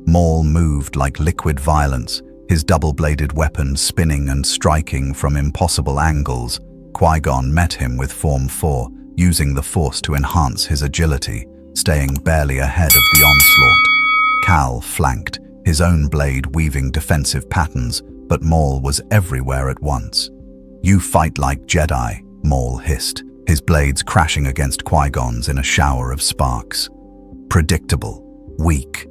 Maul moved like liquid violence, His double-bladed weapon spinning and striking from impossible angles, Qui-Gon met him with Form 4, using the Force to enhance his agility, staying barely ahead of the onslaught. Cal flanked, his own blade weaving defensive patterns, but Maul was everywhere at once. "You fight like Jedi," Maul hissed, his blades crashing against Qui-Gon's in a shower of sparks. "Predictable. Weak."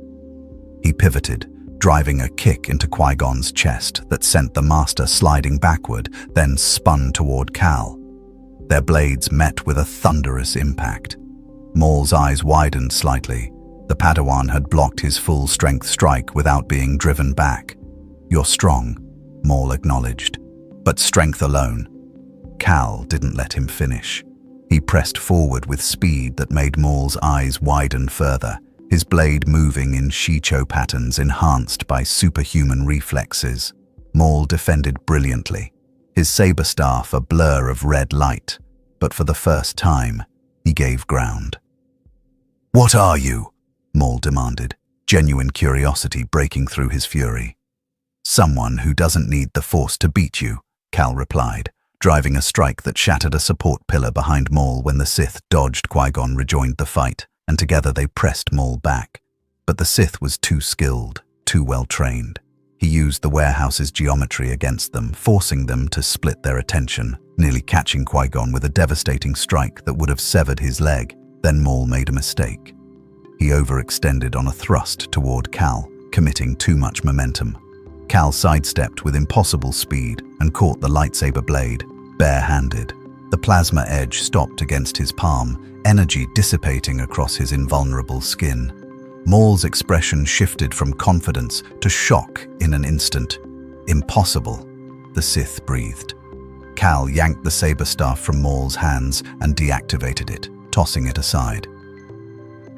He pivoted, driving a kick into Qui-Gon's chest that sent the Master sliding backward, then spun toward Cal. Their blades met with a thunderous impact. Maul's eyes widened slightly. The Padawan had blocked his full-strength strike without being driven back. "You're strong," Maul acknowledged, "but strength alone." Cal didn't let him finish. He pressed forward with speed that made Maul's eyes widen further, his blade moving in Shicho patterns enhanced by superhuman reflexes. Maul defended brilliantly, his saber staff a blur of red light, but for the first time, he gave ground. "What are you?" Maul demanded, genuine curiosity breaking through his fury. "Someone who doesn't need the Force to beat you," Cal replied, driving a strike that shattered a support pillar behind Maul when the Sith dodged. Qui-Gon rejoined the fight, and together they pressed Maul back. But the Sith was too skilled, too well trained. He used the warehouse's geometry against them, forcing them to split their attention, nearly catching Qui-Gon with a devastating strike that would have severed his leg. Then Maul made a mistake. He overextended on a thrust toward Cal, committing too much momentum. Cal sidestepped with impossible speed and caught the lightsaber blade, bare-handed. The plasma edge stopped against his palm, energy dissipating across his invulnerable skin. Maul's expression shifted from confidence to shock in an instant. "Impossible," the Sith breathed. Cal yanked the saber staff from Maul's hands and deactivated it, tossing it aside.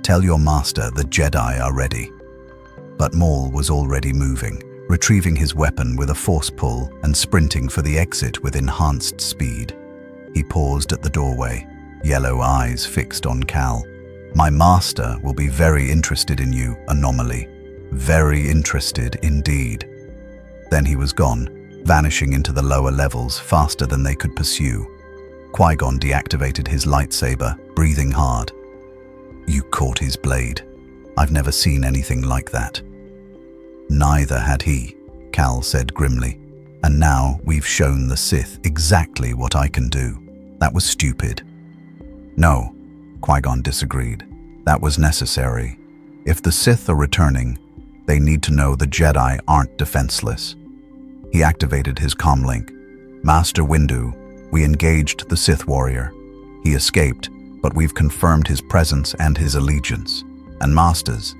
"Tell your master the Jedi are ready." But Maul was already moving, retrieving his weapon with a force pull and sprinting for the exit with enhanced speed. He paused at the doorway, yellow eyes fixed on Cal. "My master will be very interested in you, Anomaly. Very interested indeed." Then he was gone, vanishing into the lower levels faster than they could pursue. Qui-Gon deactivated his lightsaber, breathing hard. "You caught his blade. I've never seen anything like that." "Neither had he," Cal said grimly. "And now we've shown the Sith exactly what I can do. That was stupid." "No," Qui-Gon disagreed. "That was necessary. If the Sith are returning, they need to know the Jedi aren't defenseless." He activated his comlink. "Master Windu, we engaged the Sith warrior. He escaped, but we've confirmed his presence and his allegiance. And masters,"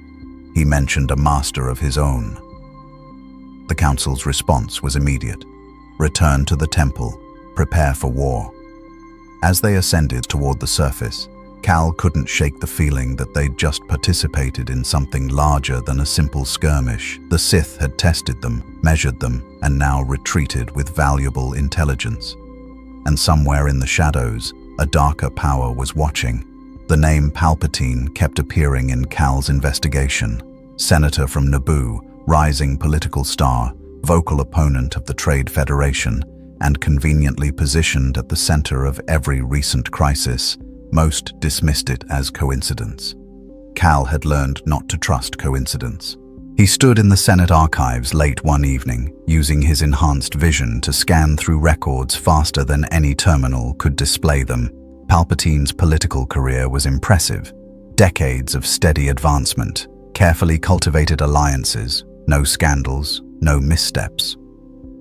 he mentioned a master of his own. The Council's response was immediate. "Return to the temple. Prepare for war." As they ascended toward the surface, Cal couldn't shake the feeling that they'd just participated in something larger than a simple skirmish. The Sith had tested them, measured them, and now retreated with valuable intelligence. And somewhere in the shadows, a darker power was watching. The name Palpatine kept appearing in Cal's investigation. Senator from Naboo, rising political star, vocal opponent of the Trade Federation, and conveniently positioned at the center of every recent crisis. Most dismissed it as coincidence. Cal had learned not to trust coincidence. He stood in the Senate archives late one evening, using his enhanced vision to scan through records faster than any terminal could display them. Palpatine's political career was impressive. Decades of steady advancement, carefully cultivated alliances, no scandals, no missteps.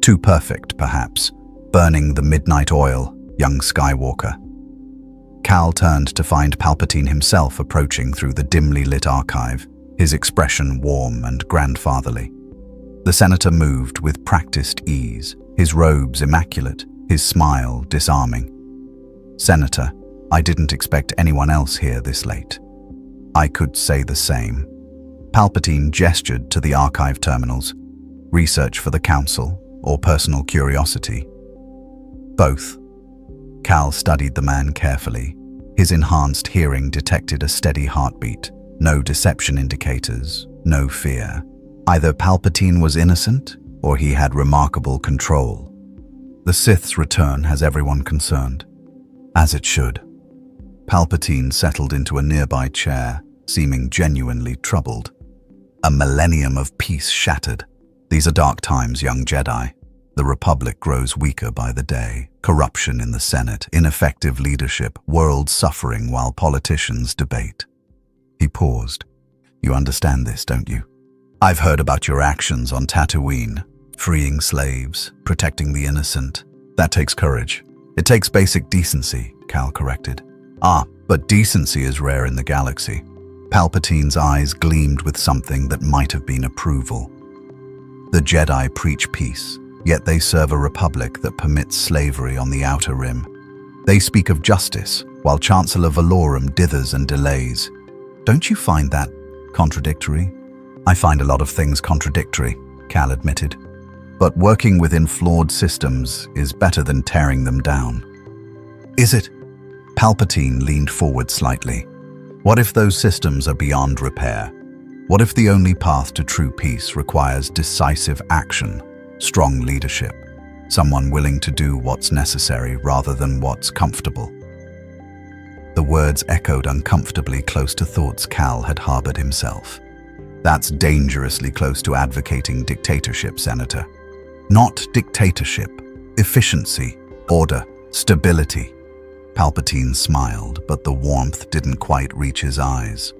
Too perfect, perhaps, burning the midnight oil, young Skywalker. Cal turned to find Palpatine himself approaching through the dimly lit archive, his expression warm and grandfatherly. The senator moved with practiced ease, his robes immaculate, his smile disarming. "Senator, I didn't expect anyone else here this late." "I could say the same." Palpatine gestured to the archive terminals. "Research for the Council or personal curiosity?" "Both." Cal studied the man carefully. His enhanced hearing detected a steady heartbeat, no deception indicators, no fear. Either Palpatine was innocent, or he had remarkable control. The Sith's return has everyone concerned. As it should. Palpatine settled into a nearby chair, seeming genuinely troubled. A millennium of peace shattered. These are dark times, young Jedi. The Republic grows weaker by the day. Corruption in the Senate, ineffective leadership, world suffering while politicians debate. He paused. You understand this, don't you? I've heard about your actions on Tatooine. Freeing slaves, protecting the innocent. That takes courage. It takes basic decency, Cal corrected. But decency is rare in the galaxy. Palpatine's eyes gleamed with something that might have been approval. The Jedi preach peace, yet they serve a republic that permits slavery on the Outer Rim. They speak of justice, while Chancellor Valorum dithers and delays. Don't you find that contradictory? I find a lot of things contradictory, Cal admitted. But working within flawed systems is better than tearing them down. Is it? Palpatine leaned forward slightly. What if those systems are beyond repair? What if the only path to true peace requires decisive action, strong leadership, someone willing to do what's necessary rather than what's comfortable? The words echoed uncomfortably close to thoughts Cal had harbored himself. That's dangerously close to advocating dictatorship, Senator. Not dictatorship, efficiency, order, stability. Palpatine smiled, but the warmth didn't quite reach his eyes.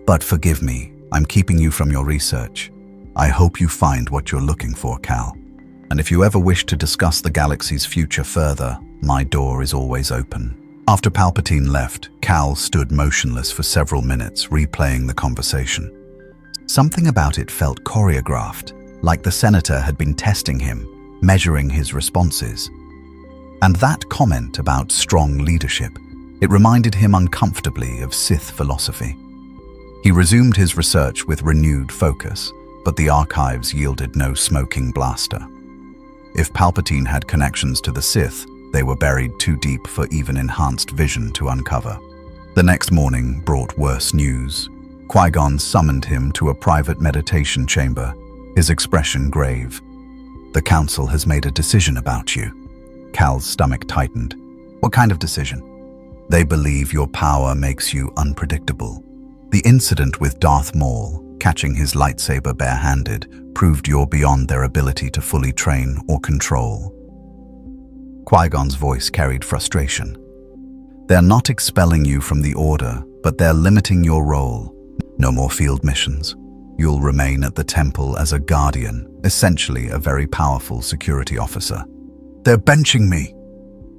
But forgive me, I'm keeping you from your research. I hope you find what you're looking for, Cal. And if you ever wish to discuss the galaxy's future further, my door is always open. After Palpatine left, Cal stood motionless for several minutes, replaying the conversation. Something about it felt choreographed, like the Senator had been testing him, measuring his responses. And that comment about strong leadership, it reminded him uncomfortably of Sith philosophy. He resumed his research with renewed focus, but the archives yielded no smoking blaster. If Palpatine had connections to the Sith, they were buried too deep for even enhanced vision to uncover. The next morning brought worse news. Qui-Gon summoned him to a private meditation chamber, his expression grave. The Council has made a decision about you. Cal's stomach tightened. What kind of decision? They believe your power makes you unpredictable. The incident with Darth Maul, catching his lightsaber barehanded, proved you're beyond their ability to fully train or control. Qui-Gon's voice carried frustration. They're not expelling you from the Order, but they're limiting your role. No more field missions. You'll remain at the temple as a guardian, essentially a very powerful security officer. They're benching me.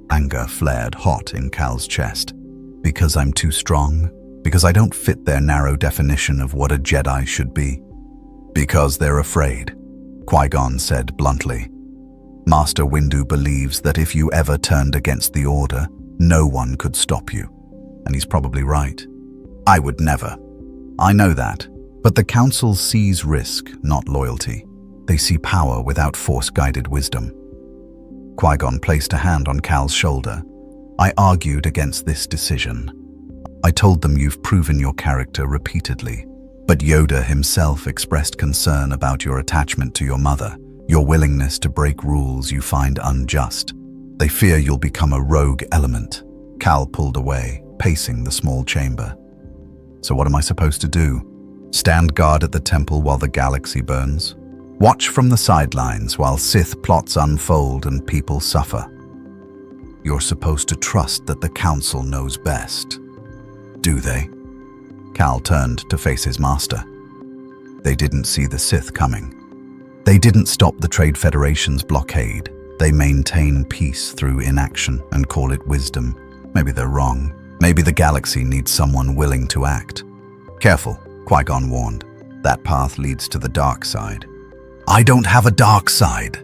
Anger flared hot in Cal's chest. Because I'm too strong? Because I don't fit their narrow definition of what a Jedi should be? Because they're afraid, Qui-Gon said bluntly. Master Windu believes that if you ever turned against the Order, no one could stop you. And he's probably right. I would never. I know that. But the Council sees risk, not loyalty. They see power without Force-guided wisdom. Qui-Gon placed a hand on Cal's shoulder. I argued against this decision. I told them you've proven your character repeatedly, but Yoda himself expressed concern about your attachment to your mother, your willingness to break rules you find unjust. They fear you'll become a rogue element. Cal pulled away, pacing the small chamber. So what am I supposed to do? Stand guard at the temple while the galaxy burns? Watch from the sidelines while Sith plots unfold and people suffer? You're supposed to trust that the Council knows best. Do they? Cal turned to face his master. They didn't see the Sith coming. They didn't stop the Trade Federation's blockade. They maintain peace through inaction and call it wisdom. Maybe they're wrong. Maybe the galaxy needs someone willing to act. Careful, Qui-Gon warned. That path leads to the dark side. I don't have a dark side.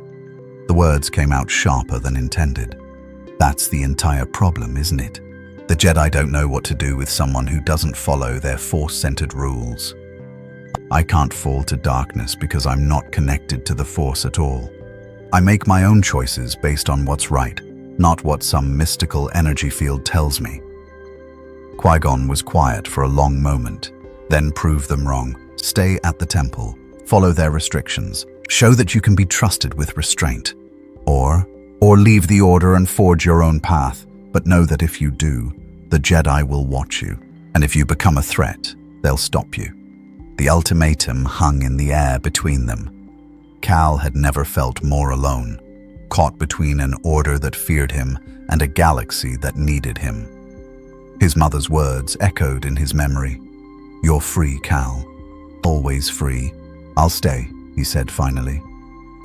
The words came out sharper than intended. That's the entire problem, isn't it? The Jedi don't know what to do with someone who doesn't follow their Force-centered rules. I can't fall to darkness because I'm not connected to the Force at all. I make my own choices based on what's right, not what some mystical energy field tells me. Qui-Gon was quiet for a long moment, then proved them wrong. Stay at the temple, follow their restrictions, Show that you can be trusted with restraint. Or leave the Order and forge your own path, but know that if you do, the Jedi will watch you, and if you become a threat, they'll stop you. The ultimatum hung in the air between them. Cal had never felt more alone, caught between an Order that feared him and a galaxy that needed him. His mother's words echoed in his memory. "You're free, Cal. Always free. I'll stay," he said finally.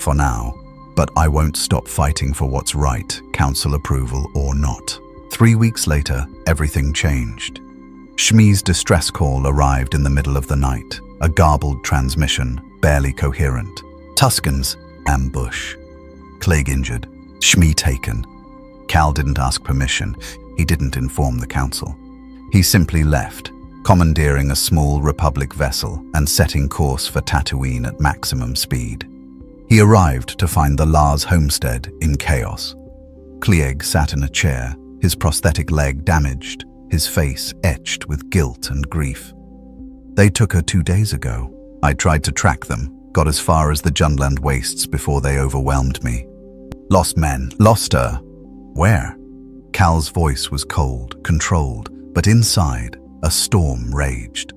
"For now. But I won't stop fighting for what's right, council approval or not." 3 weeks later, everything changed. Shmei's distress call arrived in the middle of the night, a garbled transmission, barely coherent. Tusken's ambush. Cliegg injured. Shmei taken. Cal didn't ask permission. He didn't inform the council. He simply left, commandeering a small Republic vessel and setting course for Tatooine at maximum speed. He arrived to find the Lars homestead in chaos. Cliegg sat in a chair, his prosthetic leg damaged, his face etched with guilt and grief. "They took her 2 days ago. I tried to track them, got as far as the Jundland wastes before they overwhelmed me. Lost men, lost her." "Where?" Cal's voice was cold, controlled, but inside, a storm raged.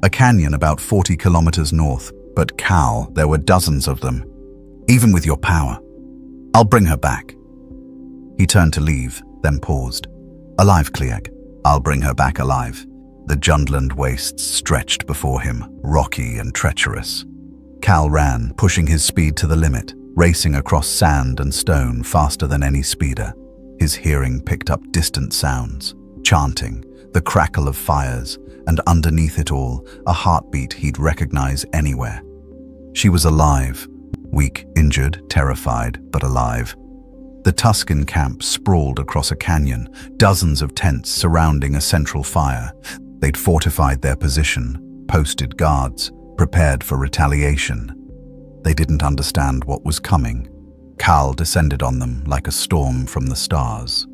"A canyon about 40 kilometers north, but Cal, there were dozens of them. Even with your power. I'll bring her back." He turned to leave, then paused. "Alive, Cliegg. I'll bring her back alive." The Jundland wastes stretched before him, rocky and treacherous. Cal ran, pushing his speed to the limit, racing across sand and stone faster than any speeder. His hearing picked up distant sounds, chanting, the crackle of fires, and underneath it all, a heartbeat he'd recognize anywhere. She was alive. Weak, injured, terrified, but alive. The Tusken camp sprawled across a canyon, dozens of tents surrounding a central fire. They'd fortified their position, posted guards, prepared for retaliation. They didn't understand what was coming. Cal descended on them like a storm from the stars.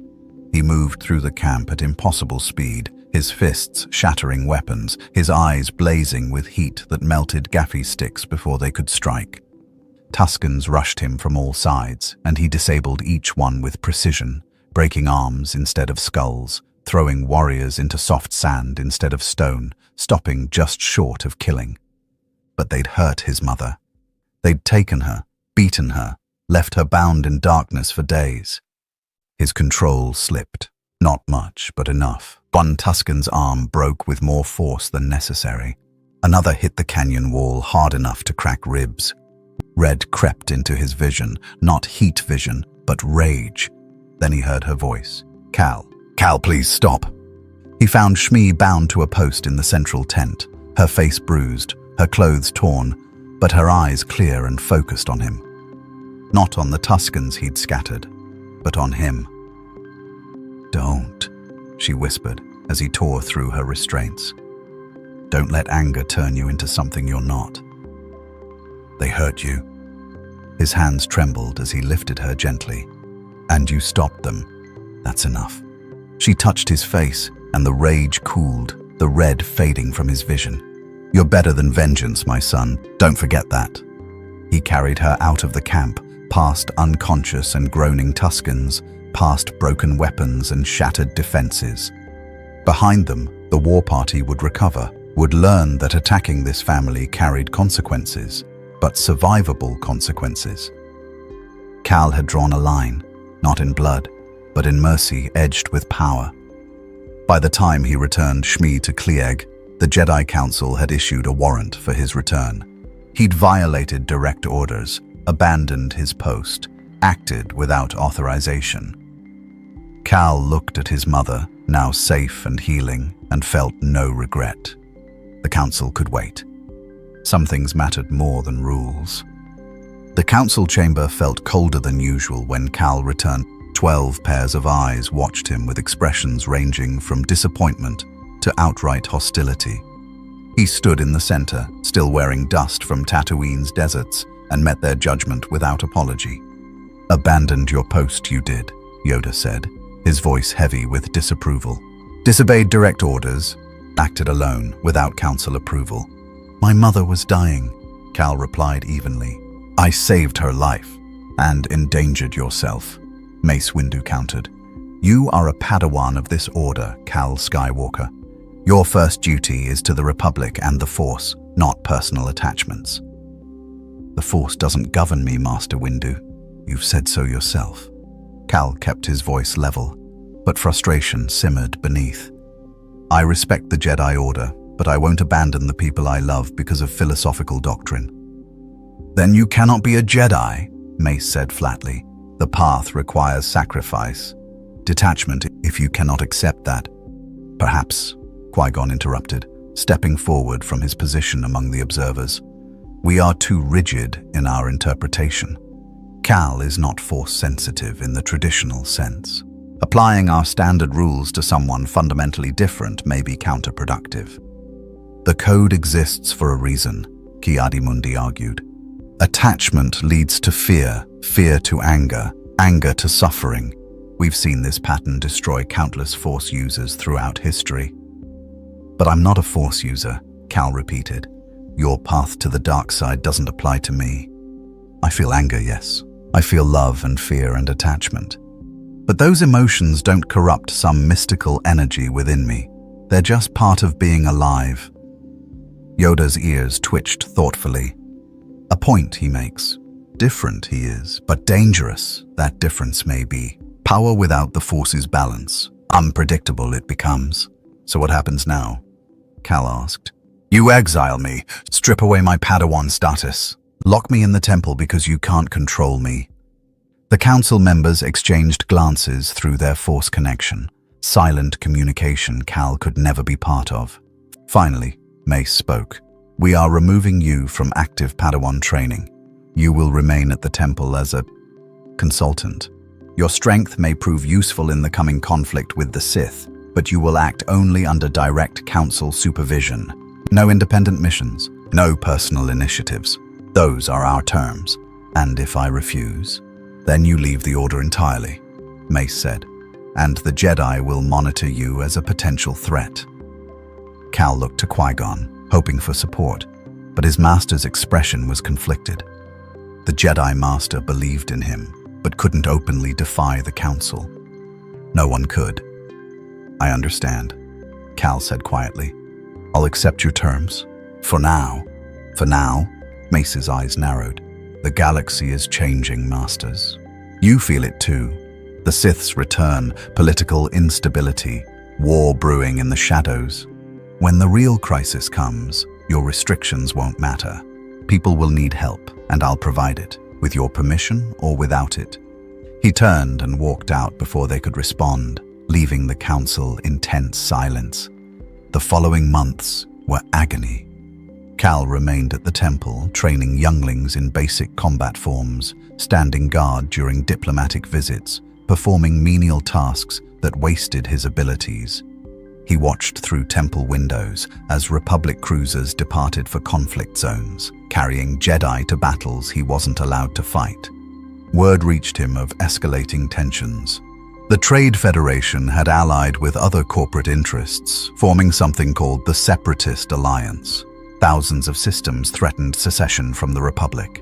He moved through the camp at impossible speed, his fists shattering weapons, his eyes blazing with heat that melted gaffi sticks before they could strike. Tuskens rushed him from all sides, and he disabled each one with precision, breaking arms instead of skulls, throwing warriors into soft sand instead of stone, stopping just short of killing. But they'd hurt his mother. They'd taken her, beaten her, left her bound in darkness for days. His control slipped. Not much, but enough. One Tusken's arm broke with more force than necessary. Another hit the canyon wall hard enough to crack ribs. Red crept into his vision, not heat vision, but rage. Then he heard her voice. "Cal, please stop." He found Shmei bound to a post in the central tent, her face bruised, her clothes torn, but her eyes clear and focused on him. Not on the Tuskens he'd scattered, but on him. "Don't," she whispered as he tore through her restraints. "Don't let anger turn you into something you're not. They hurt you." His hands trembled as he lifted her gently. "And you stopped them. That's enough." She touched his face, and the rage cooled, the red fading from his vision. "You're better than vengeance, my son. Don't forget that." He carried her out of the camp, past unconscious and groaning Tuskens, past broken weapons and shattered defenses. Behind them, the war party would recover, would learn that attacking this family carried consequences, but survivable consequences. Cal had drawn a line, not in blood, but in mercy edged with power. By the time he returned Shmei to Cliegg, the Jedi Council had issued a warrant for his return. He'd violated direct orders, abandoned his post, acted without authorization. Cal looked at his mother, now safe and healing, and felt no regret. The council could wait. Some things mattered more than rules. The council chamber felt colder than usual when Cal returned. 12 pairs of eyes watched him with expressions ranging from disappointment to outright hostility. He stood in the center, still wearing dust from Tatooine's deserts, and met their judgment without apology. "Abandoned your post, you did," Yoda said, his voice heavy with disapproval. "Disobeyed direct orders, acted alone, without council approval." "My mother was dying," Cal replied evenly. I saved her life and endangered yourself, Mace Windu countered. You are a Padawan of this order, Cal Skywalker. Your first duty is to the Republic and the Force, not personal attachments. The Force doesn't govern me, Master Windu. You've said so yourself. Cal kept his voice level, but frustration simmered beneath. I respect the Jedi Order, but I won't abandon the people I love because of philosophical doctrine. Then you cannot be a Jedi, Mace said flatly. The path requires sacrifice. Detachment if you cannot accept that. Perhaps, Qui-Gon interrupted, stepping forward from his position among the observers. We are too rigid in our interpretation. Cal is not force-sensitive in the traditional sense. Applying our standard rules to someone fundamentally different may be counterproductive. The code exists for a reason, Ki-Adi-Mundi argued. Attachment leads to fear, fear to anger, anger to suffering. We've seen this pattern destroy countless Force users throughout history. But I'm not a Force user, Cal repeated. Your path to the dark side doesn't apply to me. I feel anger, yes. I feel love and fear and attachment. But those emotions don't corrupt some mystical energy within me. They're just part of being alive. Yoda's ears twitched thoughtfully. A point he makes. Different he is, but dangerous that difference may be. Power without the Force's balance. Unpredictable it becomes. So what happens now? Cal asked. You exile me, strip away my Padawan status. Lock me in the temple because you can't control me. The council members exchanged glances through their Force connection. Silent communication Cal could never be part of. Finally, Mace spoke. We are removing you from active Padawan training. You will remain at the temple as a consultant. Your strength may prove useful in the coming conflict with the Sith, but you will act only under direct council supervision. No independent missions, no personal initiatives. Those are our terms. And if I refuse, then you leave the Order entirely, Mace said, and the Jedi will monitor you as a potential threat. Cal looked to Qui-Gon, hoping for support, but his master's expression was conflicted. The Jedi Master believed in him, but couldn't openly defy the Council. No one could. I understand, Cal said quietly. I'll accept your terms. For now. For now, Mace's eyes narrowed. The galaxy is changing, Masters. You feel it too. The Sith's return, political instability, war brewing in the shadows. When the real crisis comes, your restrictions won't matter. People will need help, and I'll provide it, with your permission or without it. He turned and walked out before they could respond, leaving the council in tense silence. The following months were agony. Cal remained at the temple, training younglings in basic combat forms, standing guard during diplomatic visits, performing menial tasks that wasted his abilities. He watched through temple windows as Republic cruisers departed for conflict zones, carrying Jedi to battles he wasn't allowed to fight. Word reached him of escalating tensions. The Trade Federation had allied with other corporate interests, forming something called the Separatist Alliance. Thousands of systems threatened secession from the Republic.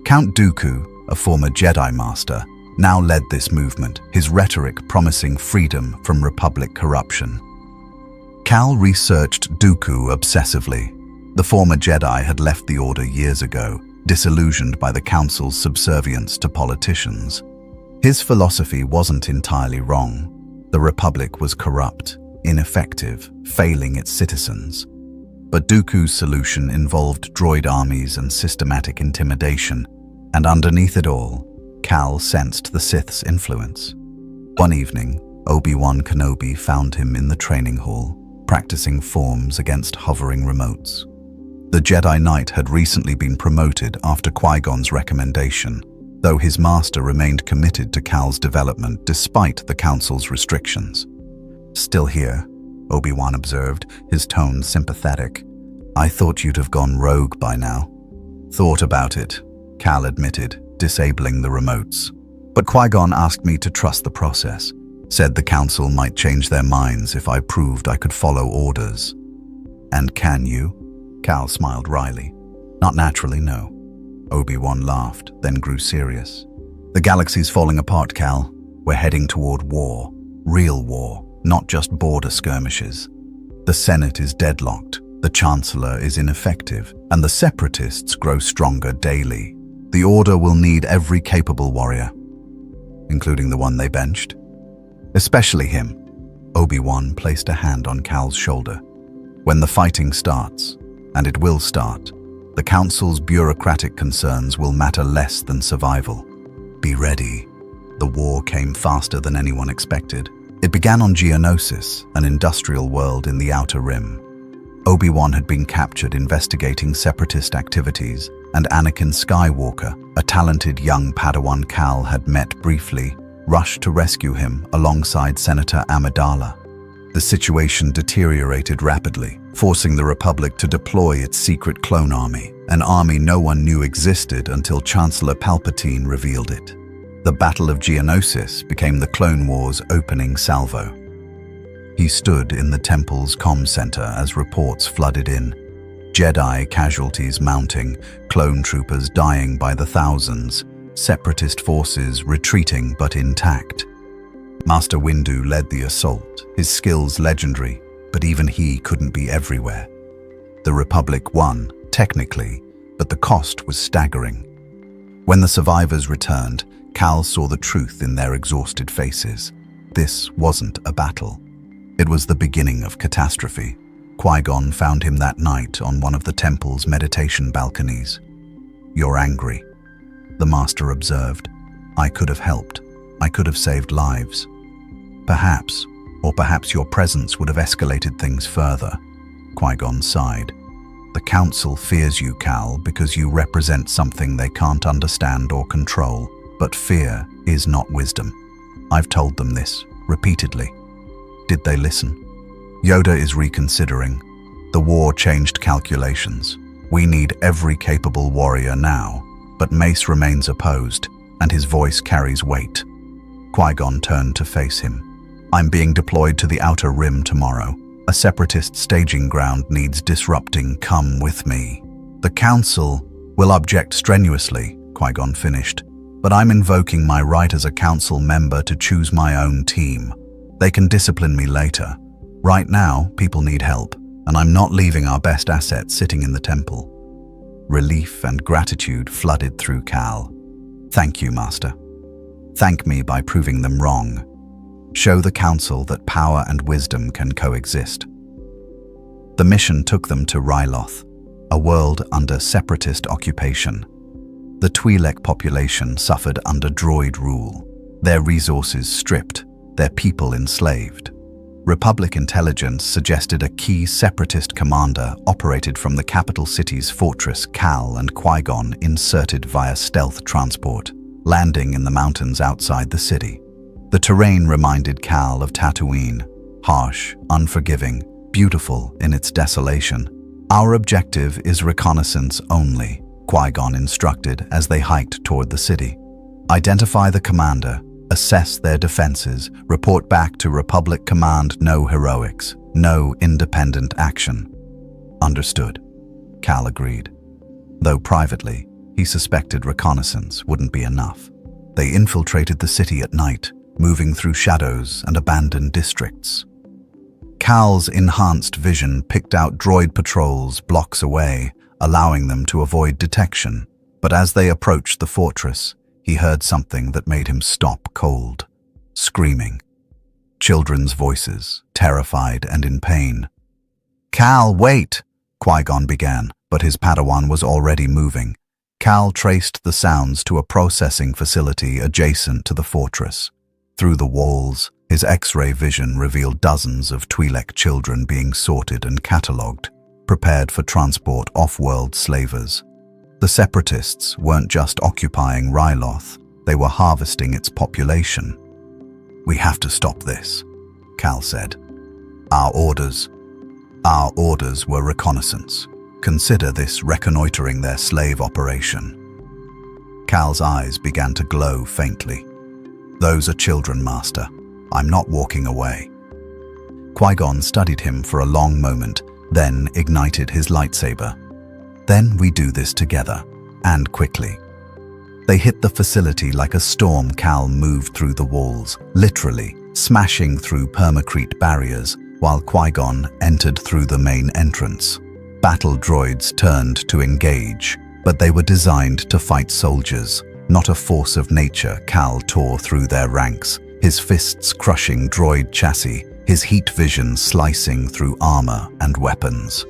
Count Dooku, a former Jedi Master, now led this movement, his rhetoric promising freedom from Republic corruption. Cal researched Dooku obsessively. The former Jedi had left the Order years ago, disillusioned by the Council's subservience to politicians. His philosophy wasn't entirely wrong. The Republic was corrupt, ineffective, failing its citizens. But Dooku's solution involved droid armies and systematic intimidation, and underneath it all, Cal sensed the Sith's influence. One evening, Obi-Wan Kenobi found him in the training hall, practicing forms against hovering remotes. The Jedi Knight had recently been promoted after Qui-Gon's recommendation, though his master remained committed to Cal's development despite the Council's restrictions. Still here, Obi-Wan observed, his tone sympathetic. I thought you'd have gone rogue by now. Thought about it, Cal admitted, disabling the remotes. But Qui-Gon asked me to trust the process, said the Council might change their minds if I proved I could follow orders. And can you? Cal smiled wryly. Not naturally, no. Obi-Wan laughed, then grew serious. The galaxy's falling apart, Cal. We're heading toward war. Real war, not just border skirmishes. The Senate is deadlocked, the Chancellor is ineffective, and the Separatists grow stronger daily. The Order will need every capable warrior, including the one they benched. Especially him. Obi-Wan placed a hand on Cal's shoulder. When the fighting starts, and it will start, the Council's bureaucratic concerns will matter less than survival. Be ready. The war came faster than anyone expected. It began on Geonosis, an industrial world in the Outer Rim. Obi-Wan had been captured investigating separatist activities, and Anakin Skywalker, a talented young Padawan Cal had met briefly, rushed to rescue him alongside Senator Amidala. The situation deteriorated rapidly, forcing the Republic to deploy its secret clone army, an army no one knew existed until Chancellor Palpatine revealed it. The Battle of Geonosis became the Clone Wars' opening salvo. He stood in the temple's comm center as reports flooded in. Jedi casualties mounting, clone troopers dying by the thousands, separatist forces retreating but intact. Master Windu led the assault, his skills legendary, but even he couldn't be everywhere. The Republic won, technically, but the cost was staggering. When the survivors returned, Cal saw the truth in their exhausted faces. This wasn't a battle. It was the beginning of catastrophe. Qui-Gon found him that night on one of the temple's meditation balconies. "You're angry," the Master observed. "I could have helped. I could have saved lives. Perhaps, or perhaps your presence would have escalated things further." Qui-Gon sighed. "The Council fears you, Cal, because you represent something they can't understand or control. But fear is not wisdom. I've told them this, repeatedly. Did they listen?" Yoda is reconsidering. The war changed calculations. We need every capable warrior now, but Mace remains opposed, and his voice carries weight. Qui-Gon turned to face him. "I'm being deployed to the Outer Rim tomorrow. A separatist staging ground needs disrupting. Come with me." "The Council will object strenuously," Qui-Gon finished. "But I'm invoking my right as a Council member to choose my own team. They can discipline me later. Right now, people need help, and I'm not leaving our best asset sitting in the temple." Relief and gratitude flooded through Cal. "Thank you, Master. Thank me by proving them wrong. Show the Council that power and wisdom can coexist." The mission took them to Ryloth, a world under separatist occupation. The Twi'lek population suffered under droid rule, their resources stripped, their people enslaved. Republic intelligence suggested a key separatist commander operated from the capital city's fortress. Cal and Qui-Gon inserted via stealth transport, landing in the mountains outside the city. The terrain reminded Cal of Tatooine, harsh, unforgiving, beautiful in its desolation. "Our objective is reconnaissance only," Qui-Gon instructed as they hiked toward the city. "Identify the commander, assess their defenses, report back to Republic Command. No heroics, no independent action." "Understood," Cal agreed. Though privately, he suspected reconnaissance wouldn't be enough. They infiltrated the city at night, moving through shadows and abandoned districts. Cal's enhanced vision picked out droid patrols blocks away, allowing them to avoid detection. But as they approached the fortress, he heard something that made him stop cold. Screaming. Children's voices, terrified and in pain. "Cal, wait!" Qui-Gon began, but his Padawan was already moving. Cal traced the sounds to a processing facility adjacent to the fortress. Through the walls, his X-ray vision revealed dozens of Twi'lek children being sorted and catalogued, prepared for transport off-world slavers. The Separatists weren't just occupying Ryloth, they were harvesting its population. "We have to stop this," Cal said. Our orders were reconnaissance. Consider this reconnoitering their slave operation." Cal's eyes began to glow faintly. "Those are children, Master. I'm not walking away." Qui-Gon studied him for a long moment, then ignited his lightsaber. "Then we do this together. and quickly. They hit the facility like a storm. Cal moved through the walls, literally smashing through permacrete barriers, while Qui-Gon entered through the main entrance. Battle droids turned to engage, but they were designed to fight soldiers, not a force of nature. Cal tore through their ranks, his fists crushing droid chassis, his heat vision slicing through armor and weapons.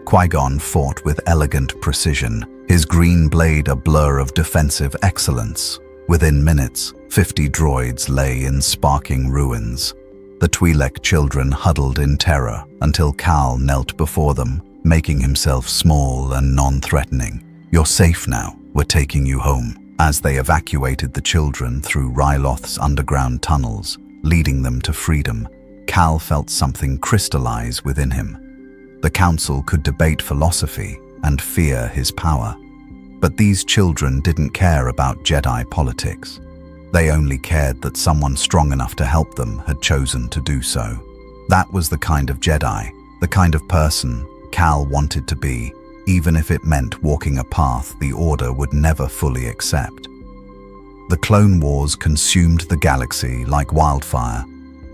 Qui-Gon fought with elegant precision, his green blade a blur of defensive excellence. Within minutes, 50 droids lay in sparking ruins. The Twi'lek children huddled in terror until Cal knelt before them, making himself small and non-threatening. "You're safe now, we're taking you home." As they evacuated the children through Ryloth's underground tunnels, leading them to freedom, Cal felt something crystallize within him. The Council could debate philosophy and fear his power, but these children didn't care about Jedi politics. They only cared that someone strong enough to help them had chosen to do so. That was the kind of Jedi, the kind of person Cal wanted to be, even if it meant walking a path the Order would never fully accept. The Clone Wars consumed the galaxy like wildfire.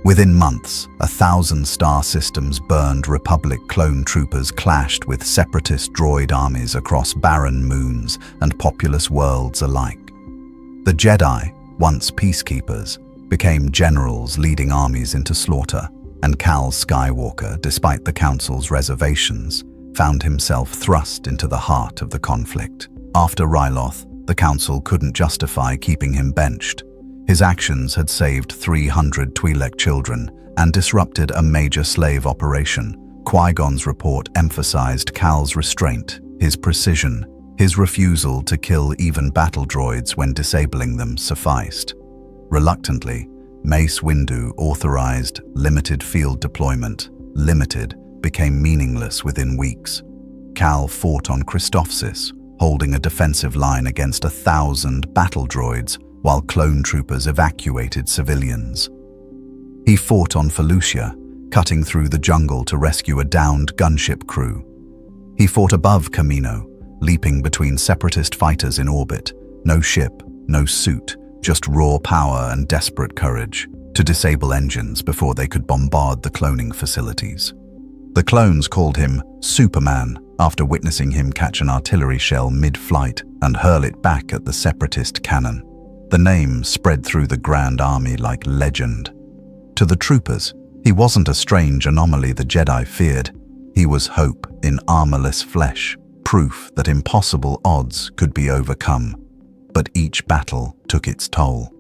Within months, 1,000 star systems burned. Republic clone troopers clashed with separatist droid armies across barren moons and populous worlds alike. The Jedi, once peacekeepers, became generals leading armies into slaughter, and Cal Skywalker, despite the Council's reservations, found himself thrust into the heart of the conflict. After Ryloth, the Council couldn't justify keeping him benched. His actions had saved 300 Twi'lek children and disrupted a major slave operation. Qui-Gon's report emphasized Cal's restraint, his precision, his refusal to kill even battle droids when disabling them sufficed. Reluctantly, Mace Windu authorized limited field deployment. Limited became meaningless within weeks. Cal fought on Christophsis, holding a defensive line against 1,000 battle droids while clone troopers evacuated civilians. He fought on Felucia, cutting through the jungle to rescue a downed gunship crew. He fought above Kamino, leaping between separatist fighters in orbit. No ship, no suit, just raw power and desperate courage to disable engines before they could bombard the cloning facilities. The clones called him Superman after witnessing him catch an artillery shell mid-flight and hurl it back at the separatist cannon. The name spread through the Grand Army like legend. To the troopers, he wasn't a strange anomaly the Jedi feared. He was hope in armorless flesh, proof that impossible odds could be overcome. But each battle took its toll.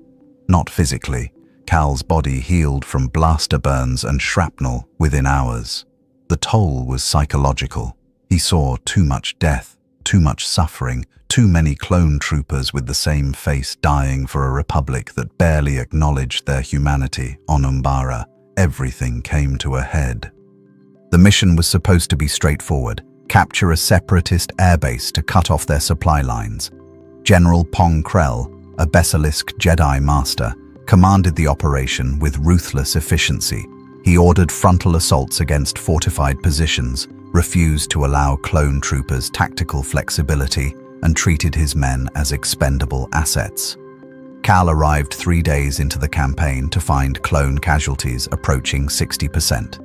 Not physically. Cal's body healed from blaster burns and shrapnel within hours. The toll was psychological. He saw too much death, too much suffering, too many clone troopers with the same face dying for a republic that barely acknowledged their humanity. On Umbara, everything came to a head. The mission was supposed to be straightforward: capture a separatist airbase to cut off their supply lines. General Pong Krell, a Besalisk Jedi Master, commanded the operation with ruthless efficiency. He ordered frontal assaults against fortified positions, refused to allow clone troopers tactical flexibility, and treated his men as expendable assets. Cal arrived 3 days into the campaign to find clone casualties approaching 60%.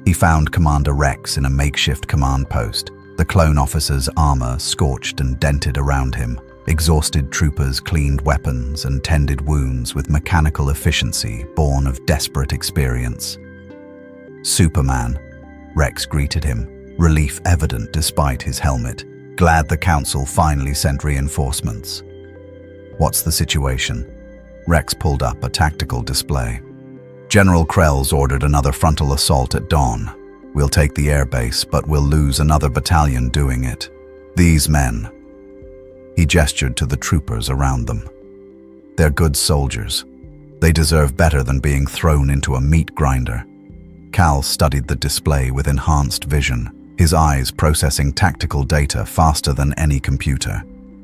He found Commander Rex in a makeshift command post, the clone officer's armor scorched and dented around him. Exhausted troopers cleaned weapons and tended wounds with mechanical efficiency born of desperate experience. "Superman," Rex greeted him, relief evident despite his helmet, glad the Council finally sent reinforcements. "What's the situation?" Rex pulled up a tactical display. "General Krell's ordered another frontal assault at dawn. We'll take the airbase, but we'll lose another battalion doing it. These men..." He gestured to the troopers around them. "They're good soldiers. They deserve better than being thrown into a meat grinder." Cal studied the display with enhanced vision, his eyes processing tactical data faster than any computer.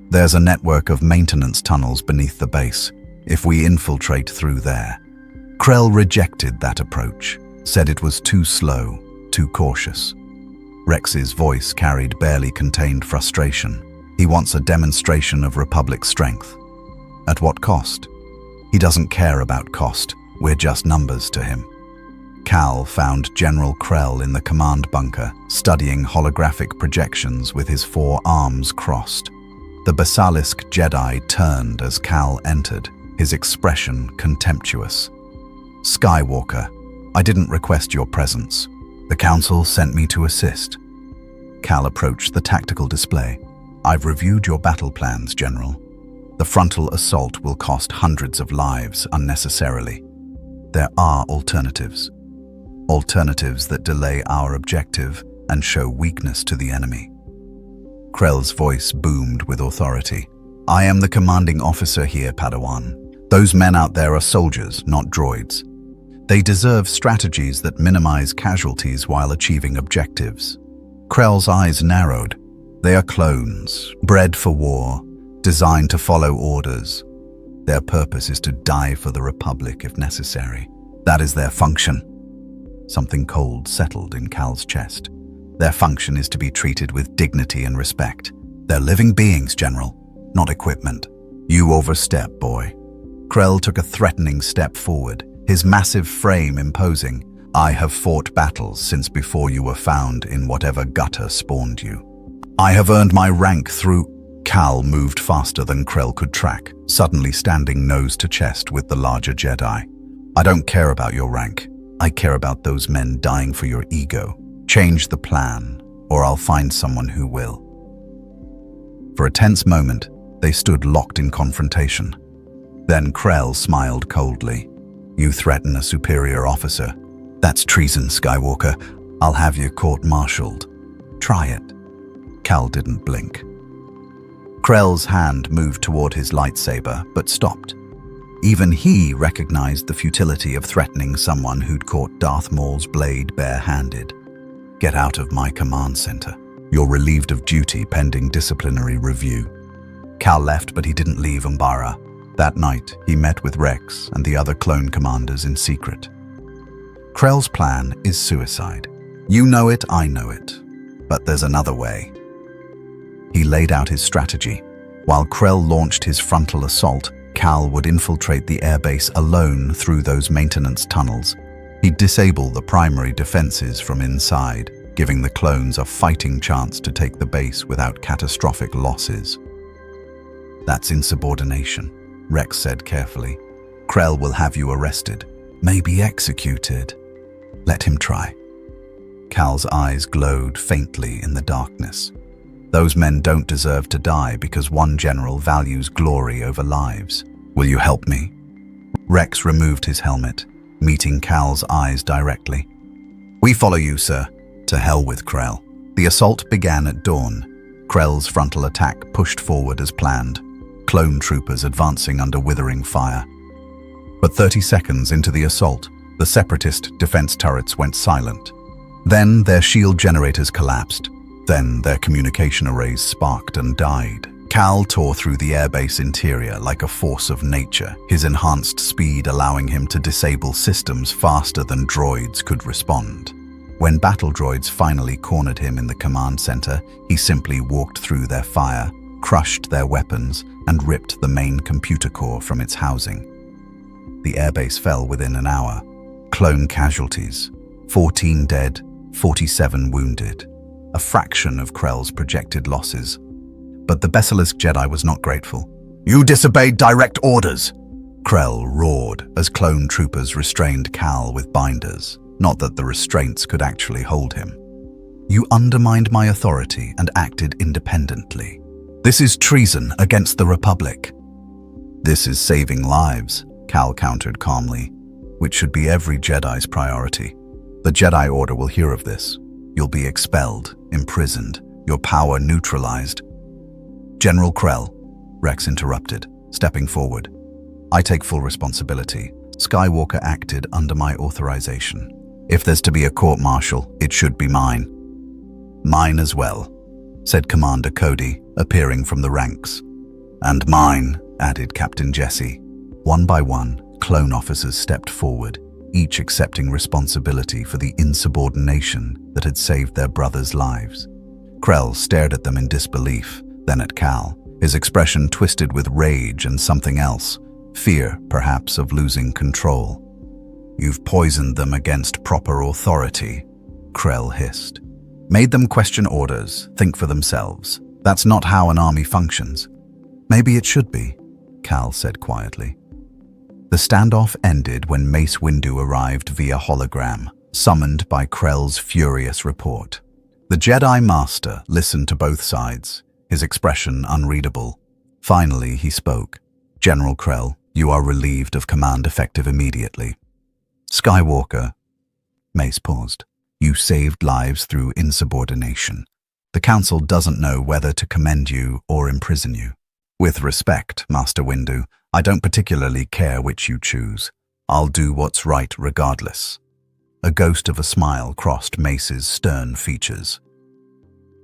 "There's a network of maintenance tunnels beneath the base. If we infiltrate through there..." Krell rejected that approach, said it was too slow, too cautious. Rex's voice carried barely contained frustration. He wants a demonstration of Republic strength. At what cost? He doesn't care about cost. We're just numbers to him. Cal found General Krell in the command bunker, studying holographic projections with his 4 arms crossed. The basilisk Jedi turned as Cal entered, his expression contemptuous. "Skywalker, I didn't request your presence. The Council sent me to assist." Cal approached the tactical display. "I've reviewed your battle plans, General. The frontal assault will cost hundreds of lives unnecessarily. There are alternatives. Alternatives that delay our objective and show weakness to the enemy." Krell's voice boomed with authority. "I am the commanding officer here, Padawan. Those men out there are soldiers, not droids. They deserve strategies that minimize casualties while achieving objectives." Krell's eyes narrowed. "They are clones, bred for war, designed to follow orders. Their purpose is to die for the Republic if necessary. That is their function." Something cold settled in Cal's chest. "Their function is to be treated with dignity and respect. They're living beings, General, not equipment." "You overstep, boy." Krell took a threatening step forward, his massive frame imposing. "I have fought battles since before you were found in whatever gutter spawned you. I have earned my rank through—" Cal moved faster than Krell could track, suddenly standing nose to chest with the larger Jedi. "I don't care about your rank. I care about those men dying for your ego. Change the plan, or I'll find someone who will." For a tense moment, they stood locked in confrontation. Then Krell smiled coldly. "You threaten a superior officer. That's treason, Skywalker. I'll have you court-martialed. Try it." Cal didn't blink. Krell's hand moved toward his lightsaber, but stopped. Even he recognized the futility of threatening someone who'd caught Darth Maul's blade bare-handed. "Get out of my command center. You're relieved of duty pending disciplinary review." Cal left, but he didn't leave Umbara. That night, he met with Rex and the other clone commanders in secret. Krell's plan is suicide. You know it, I know it. But there's another way. He laid out his strategy. While Krell launched his frontal assault, Cal would infiltrate the airbase alone through those maintenance tunnels. He'd disable the primary defenses from inside, giving the clones a fighting chance to take the base without catastrophic losses. "That's insubordination," Rex said carefully. "Krell will have you arrested, maybe executed. Let him try." Cal's eyes glowed faintly in the darkness. "Those men don't deserve to die because one general values glory over lives. Will you help me?" Rex removed his helmet, meeting Cal's eyes directly. "We follow you, sir. To hell with Krell." The assault began at dawn. Krell's frontal attack pushed forward as planned, clone troopers advancing under withering fire. But 30 seconds into the assault, the Separatist defense turrets went silent. Then their shield generators collapsed. Then their communication arrays sparked and died. Cal tore through the airbase interior like a force of nature, his enhanced speed allowing him to disable systems faster than droids could respond. When battle droids finally cornered him in the command center, he simply walked through their fire, crushed their weapons, and ripped the main computer core from its housing. The airbase fell within an hour. Clone casualties: 14 dead, 47 wounded. A fraction of Krell's projected losses. But the basilisk Jedi was not grateful. "You disobeyed direct orders!" Krell roared as clone troopers restrained Cal with binders. Not that the restraints could actually hold him. "You undermined my authority and acted independently. This is treason against the Republic." "This is saving lives," Cal countered calmly, "which should be every Jedi's priority. The Jedi Order will hear of this. You'll be expelled, imprisoned, your power neutralized." "General Krell," Rex interrupted, stepping forward. "I take full responsibility. Skywalker acted under my authorization. If there's to be a court-martial, it should be mine." "Mine as well," said Commander Cody, appearing from the ranks. "And mine," added Captain Jesse. One by one, clone officers stepped forward, each accepting responsibility for the insubordination that had saved their brothers' lives. Krell stared at them in disbelief, then at Cal, his expression twisted with rage and something else, fear, perhaps, of losing control. "You've poisoned them against proper authority," Krell hissed. "Made them question orders, think for themselves. That's not how an army functions." "Maybe it should be," Cal said quietly. The standoff ended when Mace Windu arrived via hologram, summoned by Krell's furious report. The Jedi Master listened to both sides, his expression unreadable. Finally, he spoke. "General Krell, you are relieved of command effective immediately." "Skywalker," Mace paused, "you saved lives through insubordination. The Council doesn't know whether to commend you or imprison you." "With respect, Master Windu, I don't particularly care which you choose. I'll do what's right regardless." A ghost of a smile crossed Mace's stern features.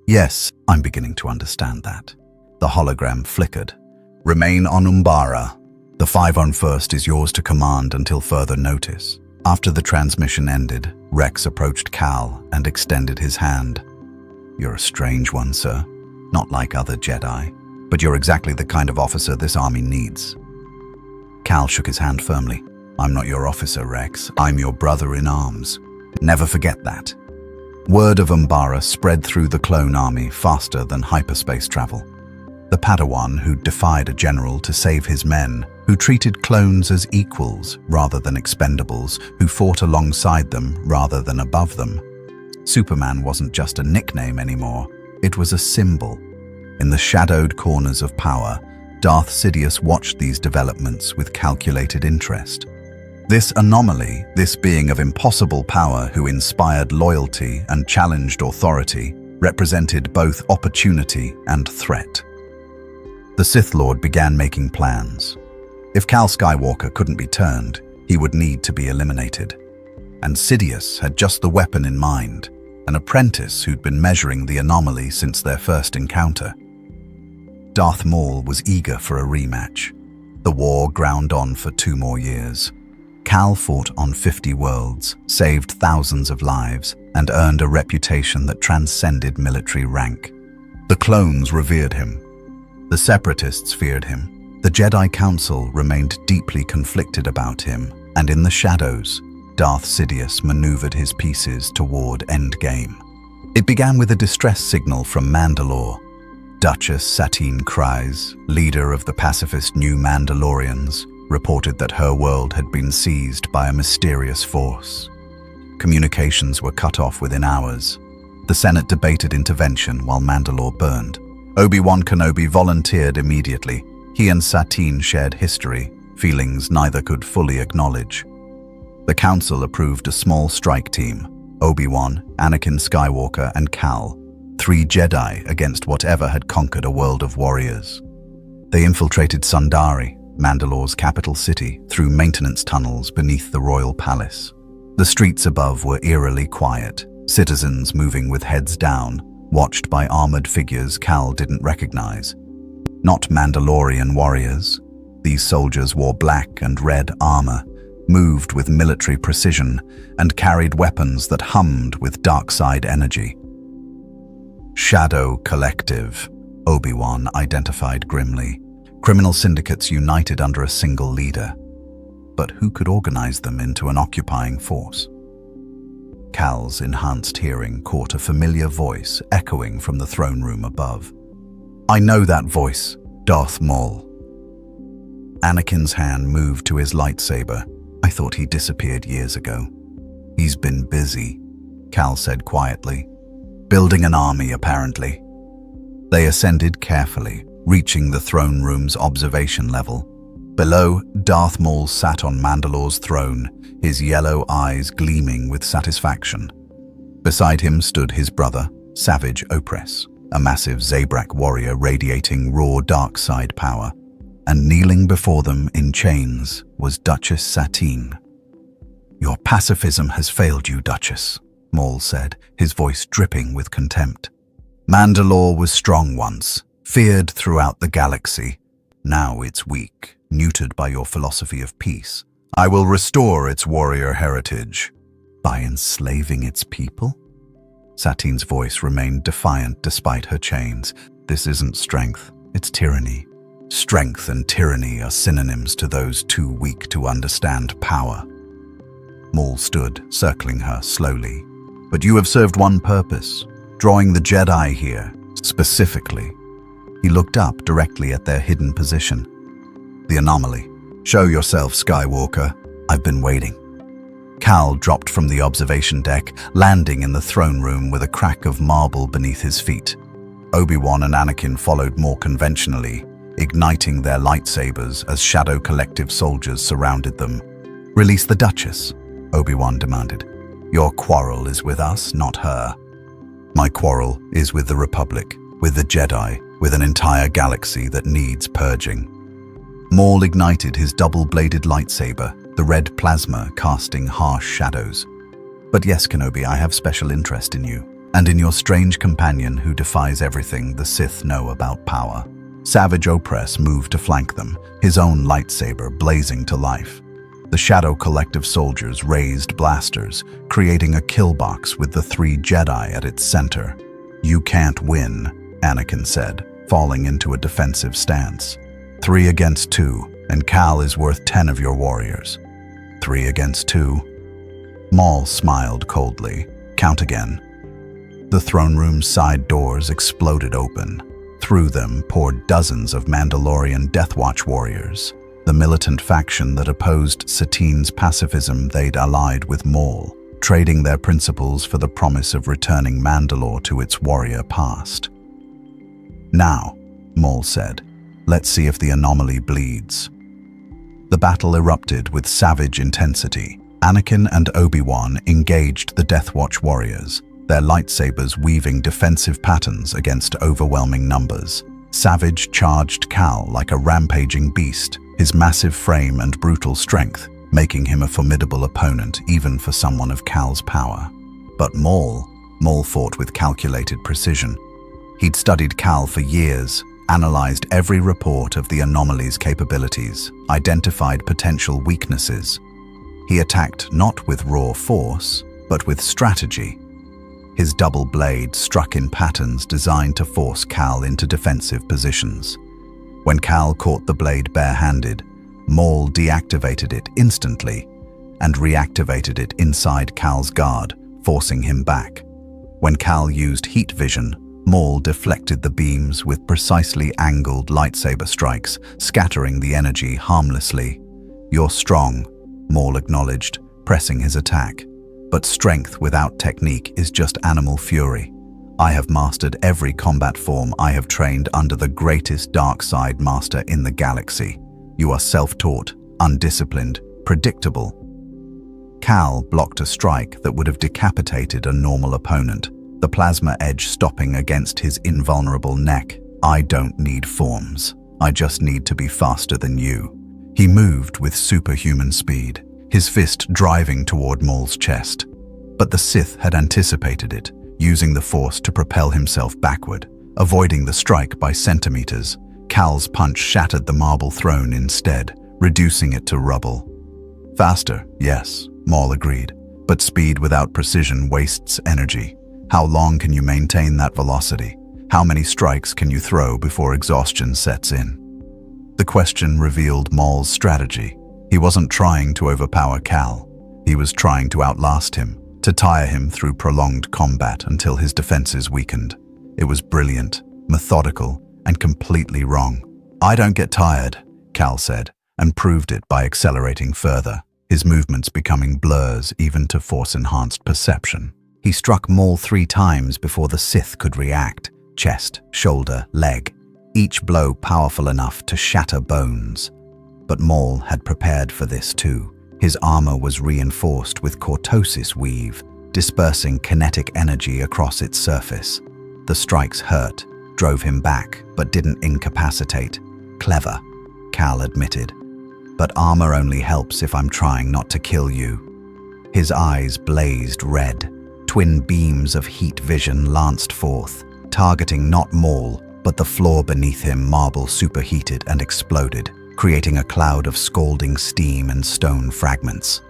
"Yes, I'm beginning to understand that." The hologram flickered. "Remain on Umbara. The 501st is yours to command until further notice." After the transmission ended, Rex approached Cal and extended his hand. "You're a strange one, sir. Not like other Jedi, but you're exactly the kind of officer this army needs." Cal shook his hand firmly. "I'm not your officer, Rex. I'm your brother in arms. Never forget that." Word of Umbara spread through the clone army faster than hyperspace travel. The Padawan who defied a general to save his men, who treated clones as equals rather than expendables, who fought alongside them rather than above them. Superman wasn't just a nickname anymore, it was a symbol. In the shadowed corners of power, Darth Sidious watched these developments with calculated interest. This anomaly, this being of impossible power who inspired loyalty and challenged authority, represented both opportunity and threat. The Sith Lord began making plans. If Cal Skywalker couldn't be turned, he would need to be eliminated. And Sidious had just the weapon in mind, an apprentice who'd been measuring the anomaly since their first encounter. Darth Maul was eager for a rematch. The war ground on for 2 more years. Cal fought on 50 worlds, saved thousands of lives, and earned a reputation that transcended military rank. The clones revered him. The Separatists feared him. The Jedi Council remained deeply conflicted about him, and in the shadows, Darth Sidious maneuvered his pieces toward endgame. It began with a distress signal from Mandalore. Duchess Satine Kryze, leader of the pacifist New Mandalorians, reported that her world had been seized by a mysterious force. Communications were cut off within hours. The Senate debated intervention while Mandalore burned. Obi-Wan Kenobi volunteered immediately. He and Satine shared history, feelings neither could fully acknowledge. The Council approved a small strike team: Obi-Wan, Anakin Skywalker, and Cal, 3 Jedi against whatever had conquered a world of warriors. They infiltrated Sundari, Mandalore's capital city, through maintenance tunnels beneath the royal palace. The streets above were eerily quiet, citizens moving with heads down, watched by armored figures Cal didn't recognize. Not Mandalorian warriors. These soldiers wore black and red armor, moved with military precision, and carried weapons that hummed with dark side energy. Shadow Collective, Obi-Wan identified grimly. Criminal syndicates united under a single leader. But who could organize them into an occupying force? Cal's enhanced hearing caught a familiar voice echoing from the throne room above. "I know that voice, Darth Maul." Anakin's hand moved to his lightsaber. "I thought he disappeared years ago." "He's been busy," Cal said quietly. "Building an army, apparently." They ascended carefully, reaching the throne room's observation level. Below, Darth Maul sat on Mandalore's throne, his yellow eyes gleaming with satisfaction. Beside him stood his brother, Savage Opress, a massive Zabrak warrior radiating raw dark side power. And kneeling before them in chains was Duchess Satine. "Your pacifism has failed you, Duchess," Maul said, his voice dripping with contempt. "Mandalore was strong once, feared throughout the galaxy. Now it's weak, neutered by your philosophy of peace. I will restore its warrior heritage." "By enslaving its people?" Satine's voice remained defiant despite her chains. this isn't strength, it's tyranny. Strength and tyranny are synonyms to those too weak to understand power. Maul stood, circling her slowly. But you have served one purpose, drawing the Jedi here, specifically. He looked up directly at their hidden position. The anomaly. Show yourself, Skywalker. I've been waiting. Cal dropped from the observation deck, landing in the throne room with a crack of marble beneath his feet. Obi-Wan and Anakin followed more conventionally, igniting their lightsabers as Shadow Collective soldiers surrounded them. Release the Duchess, Obi-Wan demanded. Your quarrel is with us, not her. My quarrel is with the Republic, with the Jedi, with an entire galaxy that needs purging. Maul ignited his double-bladed lightsaber, the red plasma casting harsh shadows. But yes, Kenobi, I have special interest in you, and in your strange companion who defies everything the Sith know about power. Savage Opress moved to flank them, his own lightsaber blazing to life. The Shadow Collective soldiers raised blasters, creating a kill box with the 3 Jedi at its center. You can't win, Anakin said, falling into a defensive stance. 3 against 2, and Cal is worth 10 of your warriors. 3 against 2. Maul smiled coldly. Count again. The throne room's side doors exploded open. Through them poured dozens of Mandalorian Death Watch warriors, the militant faction that opposed Satine's pacifism. They'd allied with Maul, trading their principles for the promise of returning Mandalore to its warrior past. Now, Maul said, let's see if the anomaly bleeds. The battle erupted with savage intensity. Anakin and Obi-Wan engaged the Death Watch warriors, their lightsabers weaving defensive patterns against overwhelming numbers. Savage charged Cal like a rampaging beast, his massive frame and brutal strength making him a formidable opponent even for someone of Cal's power. But Maul fought with calculated precision. He'd studied Cal for years, analyzed every report of the anomaly's capabilities, identified potential weaknesses. He attacked not with raw force, but with strategy. His double blade struck in patterns designed to force Cal into defensive positions. When Cal caught the blade bare-handed, Maul deactivated it instantly and reactivated it inside Cal's guard, forcing him back. When Cal used heat vision, Maul deflected the beams with precisely angled lightsaber strikes, scattering the energy harmlessly. You're strong, Maul acknowledged, pressing his attack. But strength without technique is just animal fury. I have mastered every combat form. I have trained under the greatest dark side master in the galaxy. You are self-taught, undisciplined, predictable. Cal blocked a strike that would have decapitated a normal opponent, the plasma edge stopping against his invulnerable neck. I don't need forms. I just need to be faster than you. He moved with superhuman speed, his fist driving toward Maul's chest. But the Sith had anticipated it, using the Force to propel himself backward, avoiding the strike by centimeters. Cal's punch shattered the marble throne instead, reducing it to rubble. Faster, yes, Maul agreed, but speed without precision wastes energy. How long can you maintain that velocity? How many strikes can you throw before exhaustion sets in? The question revealed Maul's strategy. He wasn't trying to overpower Cal. He was trying to outlast him, to tire him through prolonged combat until his defenses weakened. It was brilliant, methodical, and completely wrong. I don't get tired, Cal said, and proved it by accelerating further, his movements becoming blurs even to Force-enhanced perception. He struck Maul 3 times before the Sith could react, chest, shoulder, leg, each blow powerful enough to shatter bones. But Maul had prepared for this too. His armor was reinforced with Geonosis weave, dispersing kinetic energy across its surface. The strikes hurt, drove him back, but didn't incapacitate. Clever, Cal admitted. But armor only helps if I'm trying not to kill you. His eyes blazed red. Twin beams of heat vision lanced forth, targeting not Maul, but the floor beneath him. Marble superheated and exploded, creating a cloud of scalding steam and stone fragments.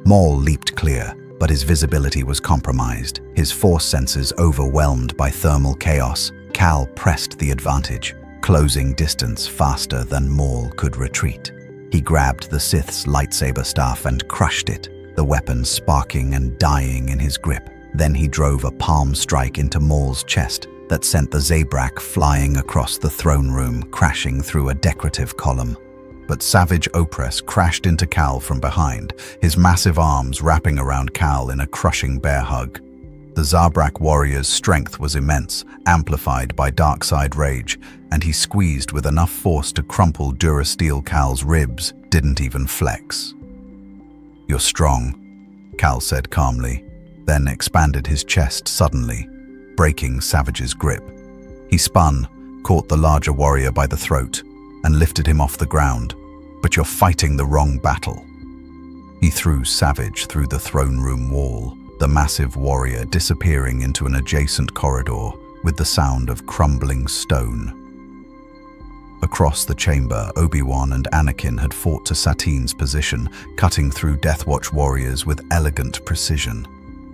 Maul leaped clear, but his visibility was compromised, his force sensors overwhelmed by thermal chaos. Cal pressed the advantage, closing distance faster than Maul could retreat. He grabbed the Sith's lightsaber staff and crushed it, the weapon sparking and dying in his grip. Then he drove a palm strike into Maul's chest that sent the Zabrak flying across the throne room, crashing through a decorative column. But Savage Opress crashed into Cal from behind, his massive arms wrapping around Cal in a crushing bear hug. The Zabrak warrior's strength was immense, amplified by dark-side rage, and he squeezed with enough force to crumple Durasteel Cal's ribs, didn't even flex. "You're strong," Cal said calmly, then expanded his chest suddenly, breaking Savage's grip. He spun, caught the larger warrior by the throat, and lifted him off the ground. "But you're fighting the wrong battle." He threw Savage through the throne room wall, the massive warrior disappearing into an adjacent corridor with the sound of crumbling stone. Across the chamber, Obi-Wan and Anakin had fought to Satine's position, cutting through Death Watch warriors with elegant precision.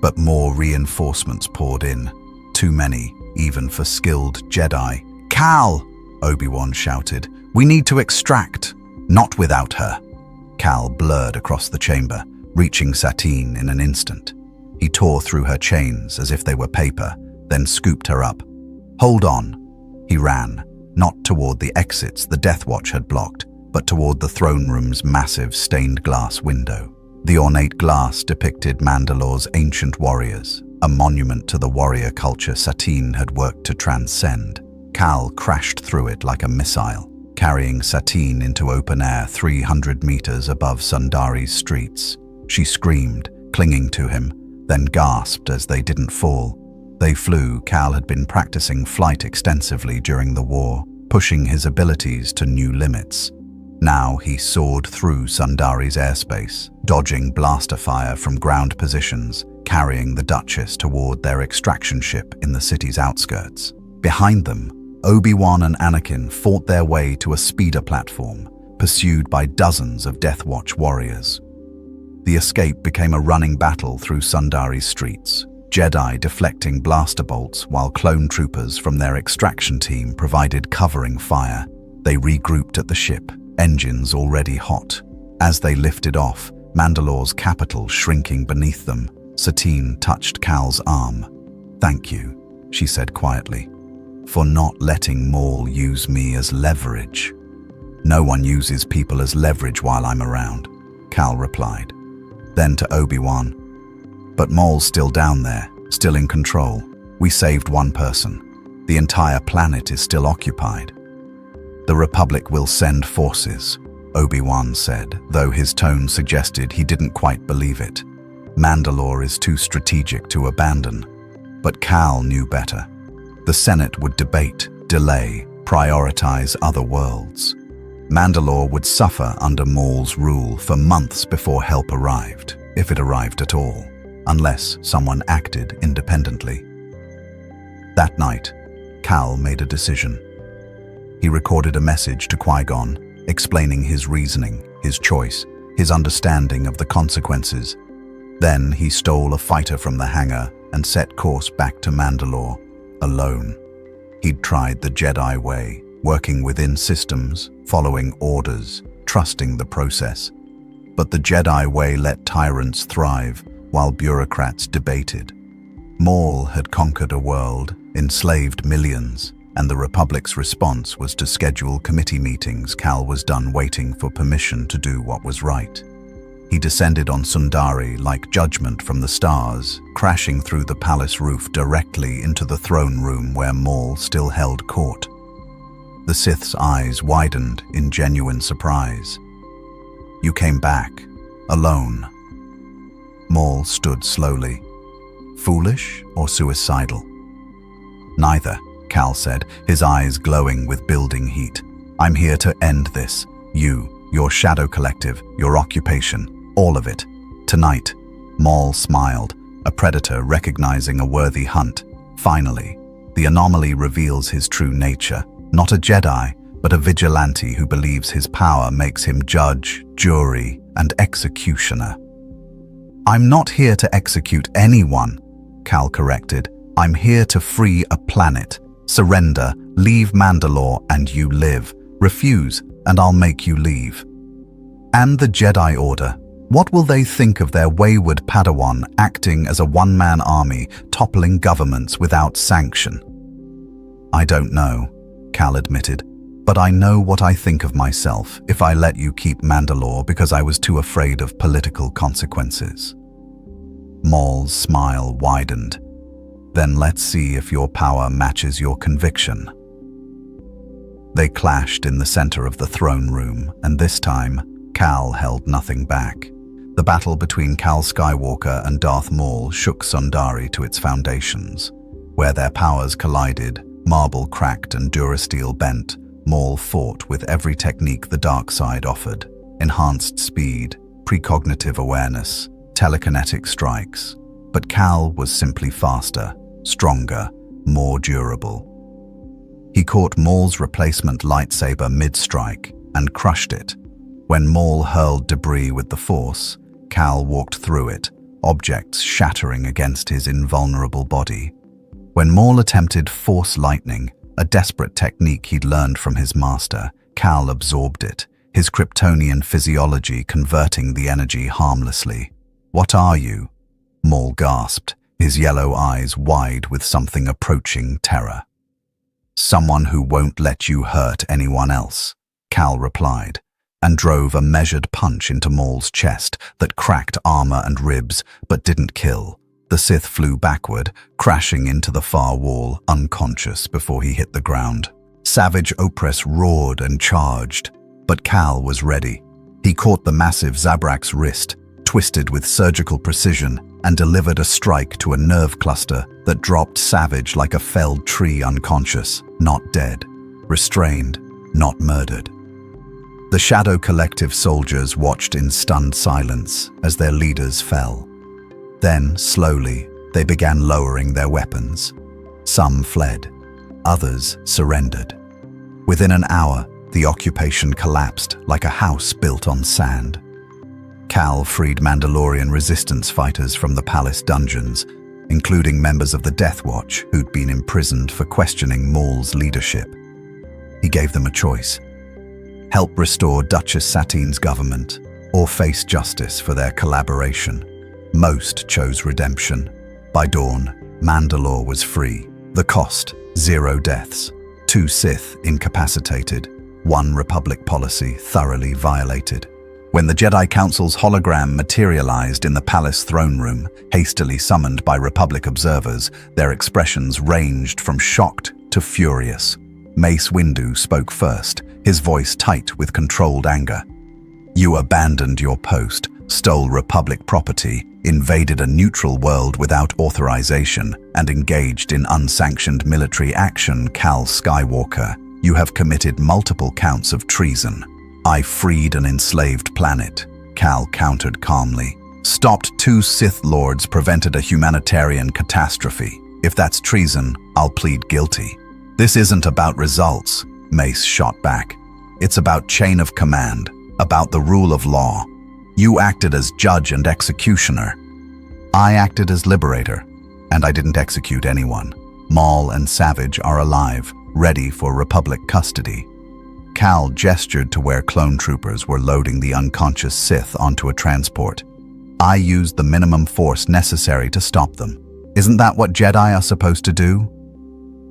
But more reinforcements poured in, too many, even for skilled Jedi. "Cal!" Obi-Wan shouted. "We need to extract." "Not without her." Cal blurred across the chamber, reaching Satine in an instant. He tore through her chains as if they were paper, then scooped her up. "Hold on." He ran, not toward the exits the Death Watch had blocked, but toward the throne room's massive stained glass window. The ornate glass depicted Mandalore's ancient warriors, a monument to the warrior culture Satine had worked to transcend. Cal crashed through it like a missile, carrying Satine into open air 300 meters above Sundari's streets. She screamed, clinging to him, then gasped as they didn't fall. They flew. Cal had been practicing flight extensively during the war, pushing his abilities to new limits. Now he soared through Sundari's airspace, dodging blaster fire from ground positions, carrying the Duchess toward their extraction ship in the city's outskirts. Behind them, Obi-Wan and Anakin fought their way to a speeder platform, pursued by dozens of Death Watch warriors. The escape became a running battle through Sundari's streets, Jedi deflecting blaster bolts while clone troopers from their extraction team provided covering fire. They regrouped at the ship, engines already hot. As they lifted off, Mandalore's capital shrinking beneath them, Satine touched Cal's arm. "Thank you," she said quietly, "for not letting Maul use me as leverage." "No one uses people as leverage while I'm around," Cal replied. Then to Obi-Wan, "But Maul's still down there, still in control. We saved one person. The entire planet is still occupied." "The Republic will send forces," Obi-Wan said, though his tone suggested he didn't quite believe it. "Mandalore is too strategic to abandon." But Cal knew better. The Senate would debate, delay, prioritize other worlds. Mandalore would suffer under Maul's rule for months before help arrived, if it arrived at all, unless someone acted independently. That night, Cal made a decision. He recorded a message to Qui-Gon, explaining his reasoning, his choice, his understanding of the consequences. Then he stole a fighter from the hangar and set course back to Mandalore, alone. He'd tried the Jedi way, working within systems, following orders, trusting the process. But the Jedi way let tyrants thrive while bureaucrats debated. Maul had conquered a world, enslaved millions, and the Republic's response was to schedule committee meetings. Cal was done waiting for permission to do what was right. He descended on Sundari like judgment from the stars, crashing through the palace roof directly into the throne room where Maul still held court. The Sith's eyes widened in genuine surprise. "You came back, alone." Maul stood slowly. "Foolish or suicidal?" "Neither," Cal said, his eyes glowing with building heat. "I'm here to end this. You, your Shadow Collective, your occupation, all of it. Tonight." Maul smiled, a predator recognizing a worthy hunt. Finally, the anomaly reveals his true nature. Not a Jedi, but a vigilante who believes his power makes him judge, jury, and executioner. "I'm not here to execute anyone," Cal corrected. "I'm here to free a planet. Surrender, leave Mandalore and you live. Refuse, and I'll make you leave. And the Jedi Order. What will they think of their wayward Padawan acting as a one-man army, toppling governments without sanction? I don't know, Cal admitted, but I know what I think of myself if I let you keep Mandalore because I was too afraid of political consequences. Maul's smile widened. Then let's see if your power matches your conviction. They clashed in the center of the throne room, and this time, Cal held nothing back. The battle between Cal Skywalker and Darth Maul shook Sundari to its foundations. Where their powers collided, marble cracked and durasteel bent, Maul fought with every technique the dark side offered. Enhanced speed, precognitive awareness, telekinetic strikes. But Cal was simply faster, stronger, more durable. He caught Maul's replacement lightsaber mid-strike and crushed it. When Maul hurled debris with the Force, Cal walked through it, objects shattering against his invulnerable body. When Maul attempted Force Lightning, a desperate technique he'd learned from his master, Cal absorbed it, his Kryptonian physiology converting the energy harmlessly. "What are you?" Maul gasped, his yellow eyes wide with something approaching terror. "Someone who won't let you hurt anyone else," Cal replied, and drove a measured punch into Maul's chest that cracked armor and ribs but didn't kill. The Sith flew backward, crashing into the far wall, unconscious before he hit the ground. Savage Opress roared and charged, but Cal was ready. He caught the massive Zabrak's wrist, twisted with surgical precision, and delivered a strike to a nerve cluster that dropped Savage like a felled tree, unconscious, not dead, restrained, not murdered. The Shadow Collective soldiers watched in stunned silence as their leaders fell. Then, slowly, they began lowering their weapons. Some fled, others surrendered. Within an hour, the occupation collapsed like a house built on sand. Cal freed Mandalorian resistance fighters from the palace dungeons, including members of the Death Watch who'd been imprisoned for questioning Maul's leadership. He gave them a choice: help restore Duchess Satine's government, or face justice for their collaboration. Most chose redemption. By dawn, Mandalore was free. The cost: 0 deaths, 2 Sith incapacitated, 1 Republic policy thoroughly violated. When the Jedi Council's hologram materialized in the palace throne room, hastily summoned by Republic observers, their expressions ranged from shocked to furious. Mace Windu spoke first, his voice tight with controlled anger. "You abandoned your post, stole Republic property, invaded a neutral world without authorization, and engaged in unsanctioned military action, Cal Skywalker. You have committed multiple counts of treason." "I freed an enslaved planet," Cal countered calmly. "Stopped 2 Sith Lords, prevented a humanitarian catastrophe. If that's treason, I'll plead guilty." "This isn't about results," Mace shot back. "It's about chain of command, about the rule of law. You acted as judge and executioner. I acted as liberator, and I didn't execute anyone. Maul and Savage are alive, ready for Republic custody." Cal gestured to where clone troopers were loading the unconscious Sith onto a transport. "I used the minimum force necessary to stop them. Isn't that what Jedi are supposed to do?"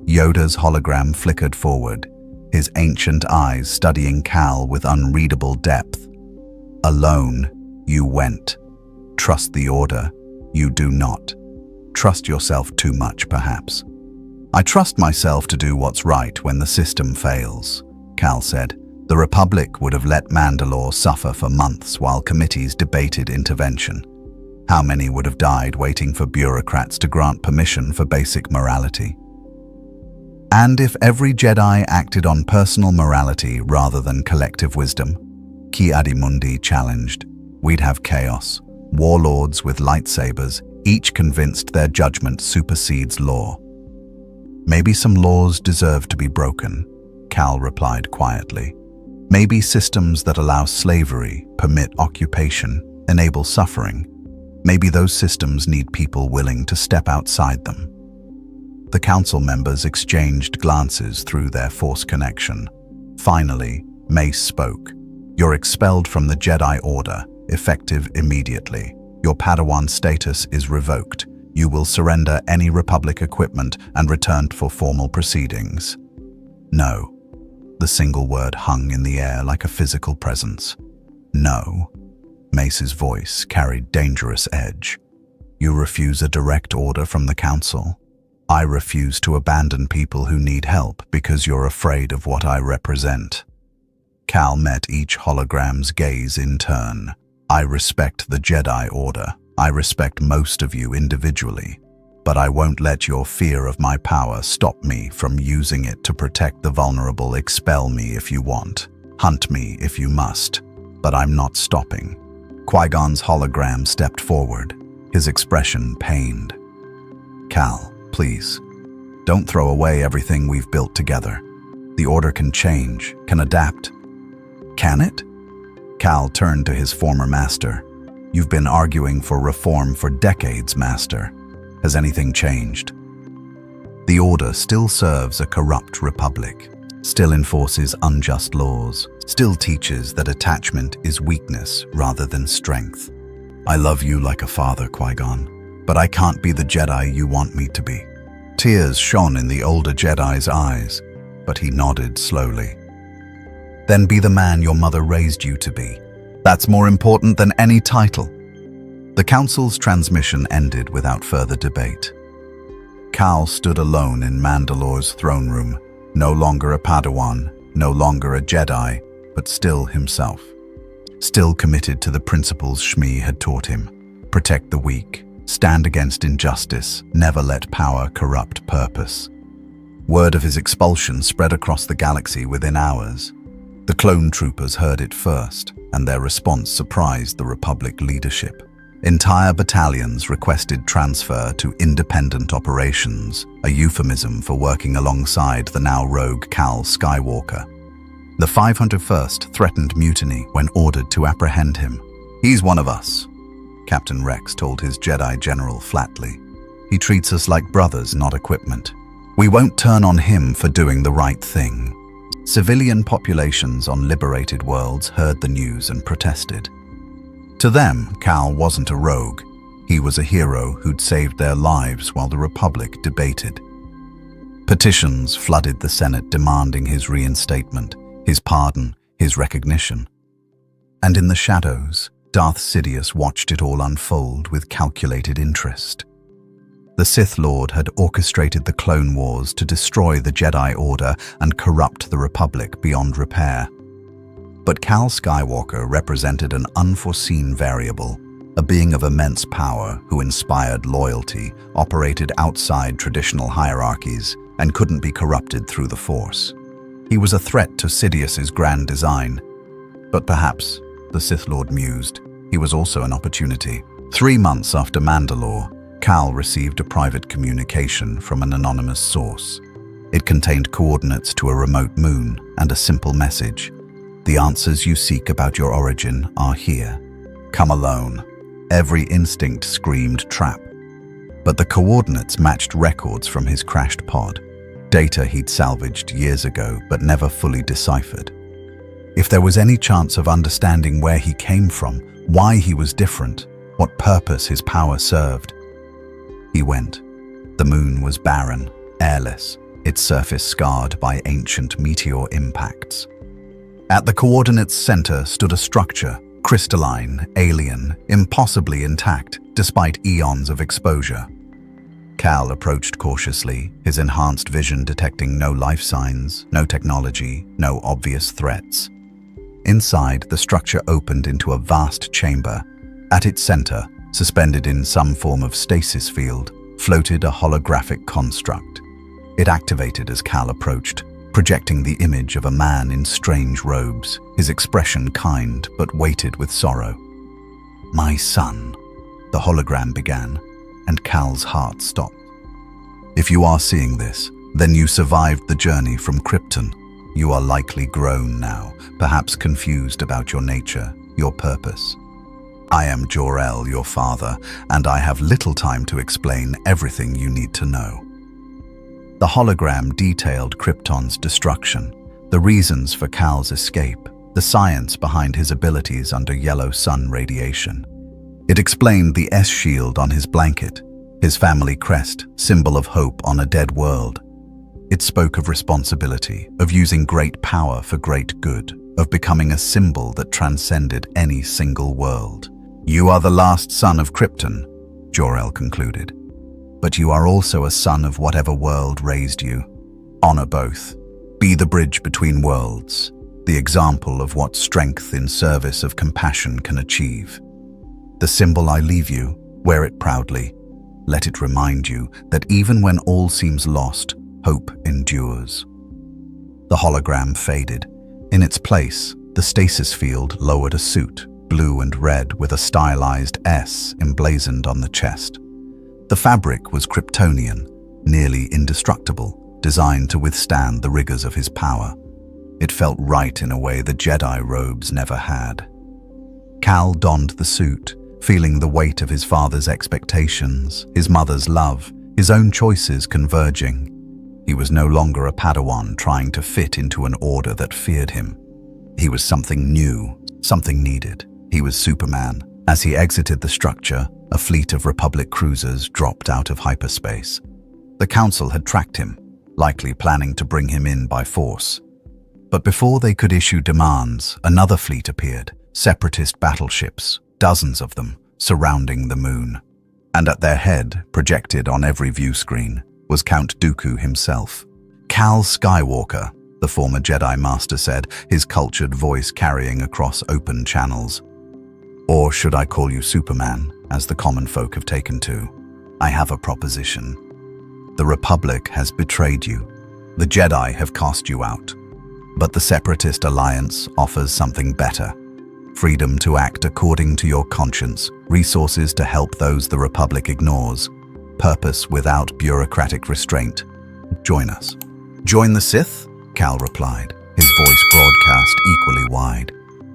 Yoda's hologram flickered forward, his ancient eyes studying Cal with unreadable depth. "Alone, you went. Trust the Order, you do not. Trust yourself too much, perhaps." "I trust myself to do what's right when the system fails," Cal said. "The Republic would have let Mandalore suffer for months while committees debated intervention. How many would have died waiting for bureaucrats to grant permission for basic morality? And if every Jedi acted on personal morality rather than collective wisdom?" Ki Adimundi challenged. "We'd have chaos. Warlords with lightsabers, each convinced their judgment supersedes law." "Maybe some laws deserve to be broken," Cal replied quietly. "Maybe systems that allow slavery, permit occupation, enable suffering. Maybe those systems need people willing to step outside them." The council members exchanged glances through their force connection. Finally, Mace spoke. "You're expelled from the Jedi Order, effective immediately. Your Padawan status is revoked. You will surrender any Republic equipment and return for formal proceedings." "No." The single word hung in the air like a physical presence. "No." Mace's voice carried dangerous edge. "You refuse a direct order from the Council. I refuse to abandon people who need help because you're afraid of what I represent." Cal met each hologram's gaze in turn. "I respect the Jedi Order. I respect most of you individually. But I won't let your fear of my power stop me from using it to protect the vulnerable. Expel me if you want. Hunt me if you must. But I'm not stopping." Qui-Gon's hologram stepped forward, his expression pained. "Cal, please, don't throw away everything we've built together. The Order can change, can adapt." "Can it?" Cal turned to his former master. "You've been arguing for reform for decades, Master. Has anything changed?" "The Order still serves a corrupt republic, still enforces unjust laws, still teaches that attachment is weakness rather than strength. I love you like a father, Qui-Gon, but I can't be the Jedi you want me to be." Tears shone in the older Jedi's eyes, but he nodded slowly. "Then be the man your mother raised you to be. That's more important than any title." The Council's transmission ended without further debate. Cal stood alone in Mandalore's throne room, no longer a Padawan, no longer a Jedi, but still himself. Still committed to the principles Shmei had taught him. Protect the weak, stand against injustice, never let power corrupt purpose. Word of his expulsion spread across the galaxy within hours. The clone troopers heard it first, and their response surprised the Republic leadership. Entire battalions requested transfer to independent operations, a euphemism for working alongside the now rogue Cal Skywalker. The 501st threatened mutiny when ordered to apprehend him. "He's one of us," Captain Rex told his Jedi general flatly. "He treats us like brothers, not equipment. We won't turn on him for doing the right thing." Civilian populations on liberated worlds heard the news and protested. To them, Cal wasn't a rogue. He was a hero who'd saved their lives while the Republic debated. Petitions flooded the Senate demanding his reinstatement, his pardon, his recognition. And in the shadows, Darth Sidious watched it all unfold with calculated interest. The Sith Lord had orchestrated the Clone Wars to destroy the Jedi Order and corrupt the Republic beyond repair. But Cal Skywalker represented an unforeseen variable, a being of immense power who inspired loyalty, operated outside traditional hierarchies, and couldn't be corrupted through the Force. He was a threat to Sidious's grand design. But perhaps, the Sith Lord mused, he was also an opportunity. 3 months after Mandalore, Cal received a private communication from an anonymous source. It contained coordinates to a remote moon and a simple message. "The answers you seek about your origin are here. Come alone." Every instinct screamed trap. But the coordinates matched records from his crashed pod, data he'd salvaged years ago but never fully deciphered. If there was any chance of understanding where he came from, why he was different, what purpose his power served. He went. The moon was barren, airless, its surface scarred by ancient meteor impacts. At the coordinates' center stood a structure, crystalline, alien, impossibly intact, despite eons of exposure. Cal approached cautiously, his enhanced vision detecting no life signs, no technology, no obvious threats. Inside, the structure opened into a vast chamber. At its center, suspended in some form of stasis field, floated a holographic construct. It activated as Cal approached, projecting the image of a man in strange robes, his expression kind but weighted with sorrow. "My son," the hologram began, and Cal's heart stopped. "If you are seeing this, then you survived the journey from Krypton. You are likely grown now, perhaps confused about your nature, your purpose. I am Jor-El, your father, and I have little time to explain everything you need to know." The hologram detailed Krypton's destruction, the reasons for Cal's escape, the science behind his abilities under yellow sun radiation. It explained the S-shield on his blanket, his family crest, symbol of hope on a dead world. It spoke of responsibility, of using great power for great good, of becoming a symbol that transcended any single world. "You are the last son of Krypton," Jor-El concluded. "But you are also a son of whatever world raised you. Honor both. Be the bridge between worlds, the example of what strength in service of compassion can achieve. The symbol I leave you, wear it proudly. Let it remind you that even when all seems lost, hope endures." The hologram faded. In its place, the stasis field lowered a suit, blue and red with a stylized S emblazoned on the chest. The fabric was Kryptonian, nearly indestructible, designed to withstand the rigors of his power. It felt right in a way the Jedi robes never had. Cal donned the suit, feeling the weight of his father's expectations, his mother's love, his own choices converging. He was no longer a Padawan trying to fit into an order that feared him. He was something new, something needed. He was Superman. As he exited the structure, a fleet of Republic cruisers dropped out of hyperspace. The Council had tracked him, likely planning to bring him in by force. But before they could issue demands, another fleet appeared, separatist battleships, dozens of them, surrounding the moon. And at their head, projected on every view screen, was Count Dooku himself. "Cal Skywalker," the former Jedi Master said, his cultured voice carrying across open channels. "Or should I call you Superman, as the common folk have taken to? I have a proposition. The Republic has betrayed you. The Jedi have cast you out. But the Separatist Alliance offers something better. Freedom to act according to your conscience, resources to help those the Republic ignores, purpose without bureaucratic restraint. Join us." "Join the Sith?" Cal replied, his voice broadcast equally wide.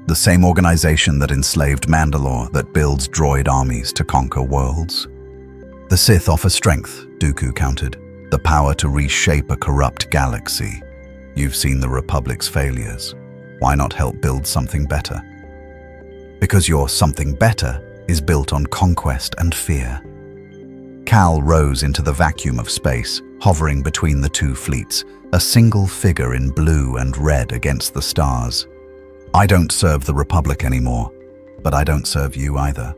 "The same organization that enslaved Mandalore, that builds droid armies to conquer worlds." "The Sith offer strength," Dooku countered, "the power to reshape a corrupt galaxy. You've seen the Republic's failures. Why not help build something better?" "Because your something better is built on conquest and fear." Cal rose into the vacuum of space, hovering between the two fleets, a single figure in blue and red against the stars. "I don't serve the Republic anymore, but I don't serve you either.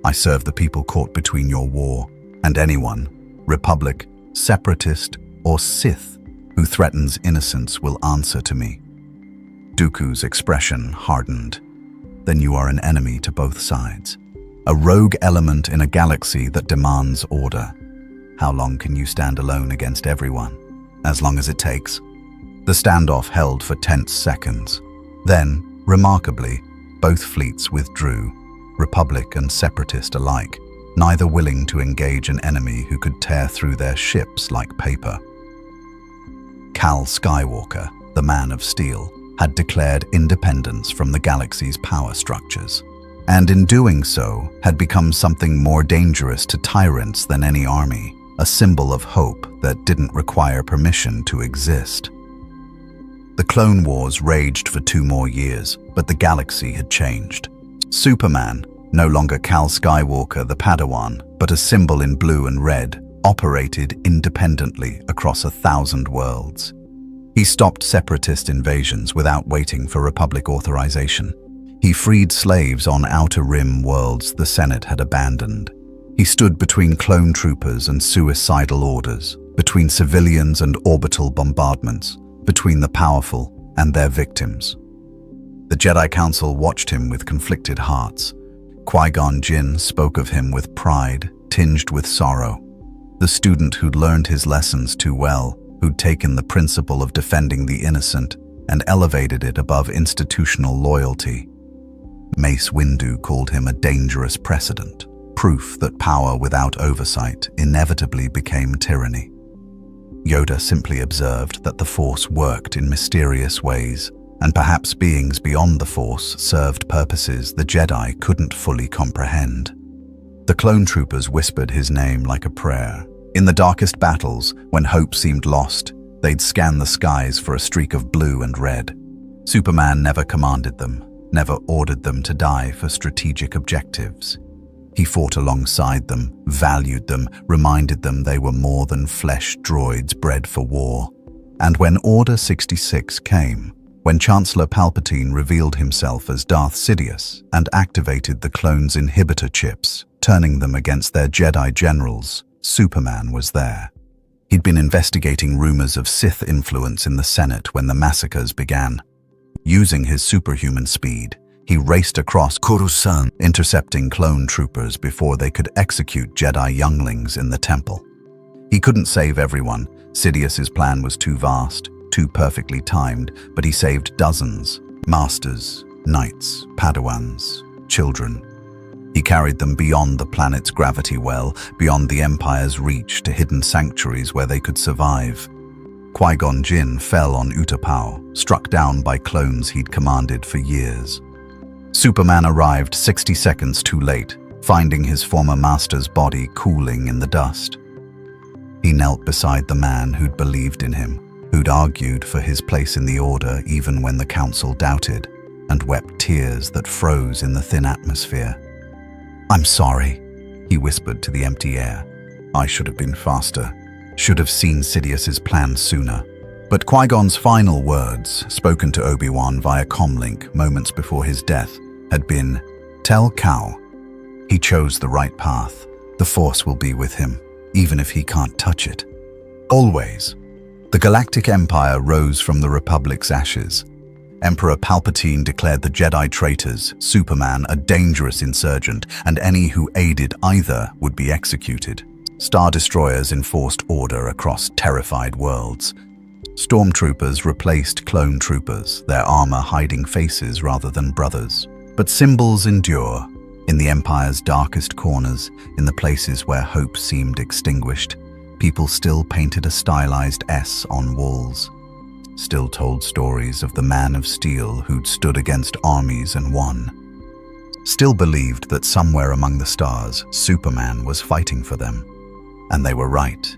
I serve the people caught between your war, and anyone, Republic, Separatist, or Sith, who threatens innocence will answer to me." Dooku's expression hardened. "Then you are an enemy to both sides. A rogue element in a galaxy that demands order. How long can you stand alone against everyone? As long as it takes." The standoff held for tense seconds. Then, remarkably, both fleets withdrew, Republic and Separatist alike, neither willing to engage an enemy who could tear through their ships like paper. Cal Skywalker, the Man of Steel, had declared independence from the galaxy's power structures, and in doing so had become something more dangerous to tyrants than any army, a symbol of hope that didn't require permission to exist. The Clone Wars raged for 2 more years, but the galaxy had changed. Superman, no longer Cal Skywalker the Padawan, but a symbol in blue and red, operated independently across 1,000 worlds. He stopped separatist invasions without waiting for Republic authorization. He freed slaves on Outer Rim worlds the Senate had abandoned. He stood between clone troopers and suicidal orders, between civilians and orbital bombardments, between the powerful and their victims. The Jedi Council watched him with conflicted hearts. Qui-Gon Jinn spoke of him with pride, tinged with sorrow. The student who'd learned his lessons too well, who'd taken the principle of defending the innocent and elevated it above institutional loyalty. Mace Windu called him a dangerous precedent, proof that power without oversight inevitably became tyranny. Yoda simply observed that the Force worked in mysterious ways, and perhaps beings beyond the Force served purposes the Jedi couldn't fully comprehend. The clone troopers whispered his name like a prayer, In the darkest battles, when hope seemed lost, they'd scan the skies for a streak of blue and red. Superman never commanded them, never ordered them to die for strategic objectives. He fought alongside them, valued them, reminded them they were more than flesh droids bred for war. And when Order 66 came, when Chancellor Palpatine revealed himself as Darth Sidious and activated the clones' inhibitor chips, turning them against their Jedi generals, Superman was there. He'd been investigating rumors of Sith influence in the Senate when the massacres began. Using his superhuman speed, he raced across Coruscant, intercepting clone troopers before they could execute Jedi younglings in the temple. He couldn't save everyone. Sidious's plan was too vast, too perfectly timed, but he saved dozens: masters, knights, padawans, children. He carried them beyond the planet's gravity well, beyond the Empire's reach, to hidden sanctuaries where they could survive. Qui-Gon Jinn fell on Utapau, struck down by clones he'd commanded for years. Superman arrived 60 seconds too late, finding his former master's body cooling in the dust. He knelt beside the man who'd believed in him, who'd argued for his place in the Order even when the Council doubted, and wept tears that froze in the thin atmosphere. "I'm sorry," he whispered to the empty air. "I should have been faster, should have seen Sidious's plan sooner." But Qui-Gon's final words, spoken to Obi-Wan via comlink moments before his death, had been, "Tell Cal, he chose the right path. The Force will be with him, even if he can't touch it. Always." The Galactic Empire rose from the Republic's ashes. Emperor Palpatine declared the Jedi traitors, Superman a dangerous insurgent, and any who aided either would be executed. Star Destroyers enforced order across terrified worlds. Stormtroopers replaced clone troopers, their armor hiding faces rather than brothers. But symbols endure. In the Empire's darkest corners, in the places where hope seemed extinguished, people still painted a stylized S on walls. Still told stories of the Man of Steel who'd stood against armies and won. Still believed that somewhere among the stars, Superman was fighting for them. And they were right.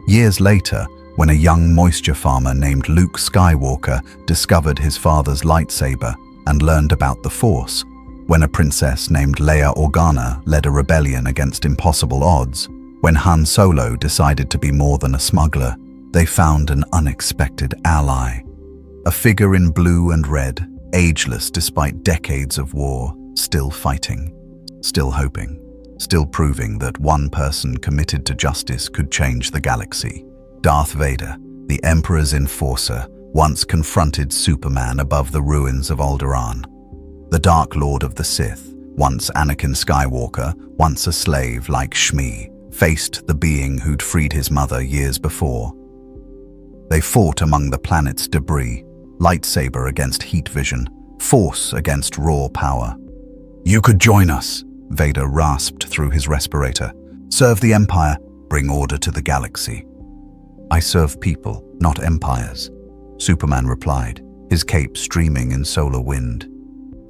Years later, when a young moisture farmer named Luke Skywalker discovered his father's lightsaber and learned about the Force, when a princess named Leia Organa led a rebellion against impossible odds, when Han Solo decided to be more than a smuggler, they found an unexpected ally. A figure in blue and red, ageless despite decades of war, still fighting, still hoping, still proving that one person committed to justice could change the galaxy. Darth Vader, the Emperor's enforcer, once confronted Superman above the ruins of Alderaan. The Dark Lord of the Sith, once Anakin Skywalker, once a slave like Shmei, faced the being who'd freed his mother years before. They fought among the planet's debris, lightsaber against heat vision, force against raw power. "You could join us," Vader rasped through his respirator. "Serve the Empire, bring order to the galaxy." "I serve people, not empires," Superman replied, his cape streaming in solar wind.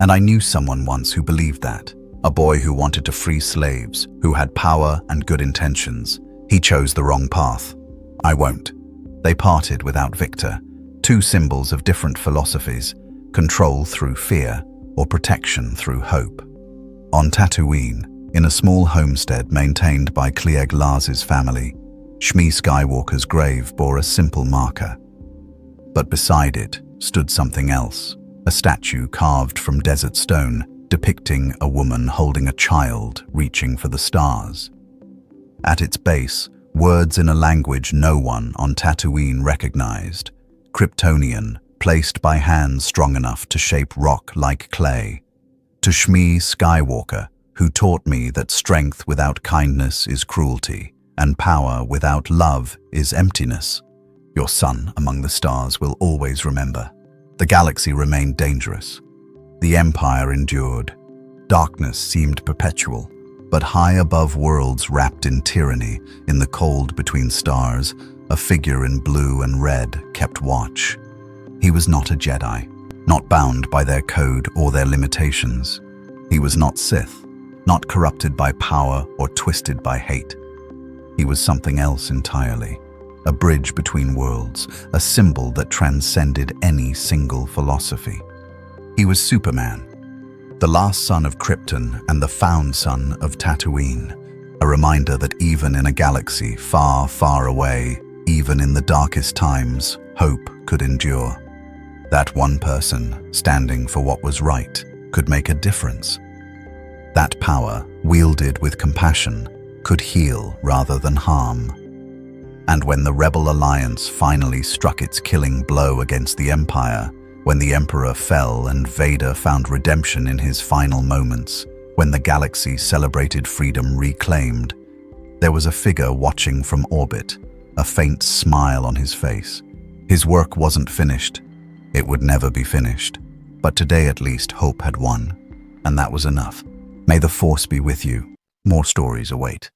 "And I knew someone once who believed that. A boy who wanted to free slaves, who had power and good intentions. He chose the wrong path. I won't." They parted without Victor, two symbols of different philosophies, control through fear or protection through hope. On Tatooine, in a small homestead maintained by Cliegg Laz's family, Shmei Skywalker's grave bore a simple marker. But beside it stood something else, a statue carved from desert stone, depicting a woman holding a child reaching for the stars. At its base, words in a language no one on Tatooine recognized, Kryptonian, placed by hands strong enough to shape rock like clay. "To Shmei Skywalker, who taught me that strength without kindness is cruelty, and power without love is emptiness. Your son among the stars will always remember." The galaxy remained dangerous. The Empire endured. Darkness seemed perpetual, but high above worlds wrapped in tyranny, in the cold between stars, a figure in blue and red kept watch. He was not a Jedi, not bound by their code or their limitations. He was not Sith, not corrupted by power or twisted by hate. He was something else entirely. A bridge between worlds, a symbol that transcended any single philosophy. He was Superman, the last son of Krypton and the found son of Tatooine, a reminder that even in a galaxy far, far away, even in the darkest times, hope could endure. That one person, standing for what was right, could make a difference. That power, wielded with compassion, could heal rather than harm. And when the Rebel Alliance finally struck its killing blow against the Empire, when the Emperor fell and Vader found redemption in his final moments, when the galaxy celebrated freedom reclaimed, there was a figure watching from orbit, a faint smile on his face. His work wasn't finished. It would never be finished. But today at least hope had won, and that was enough. May the Force be with you. More stories await.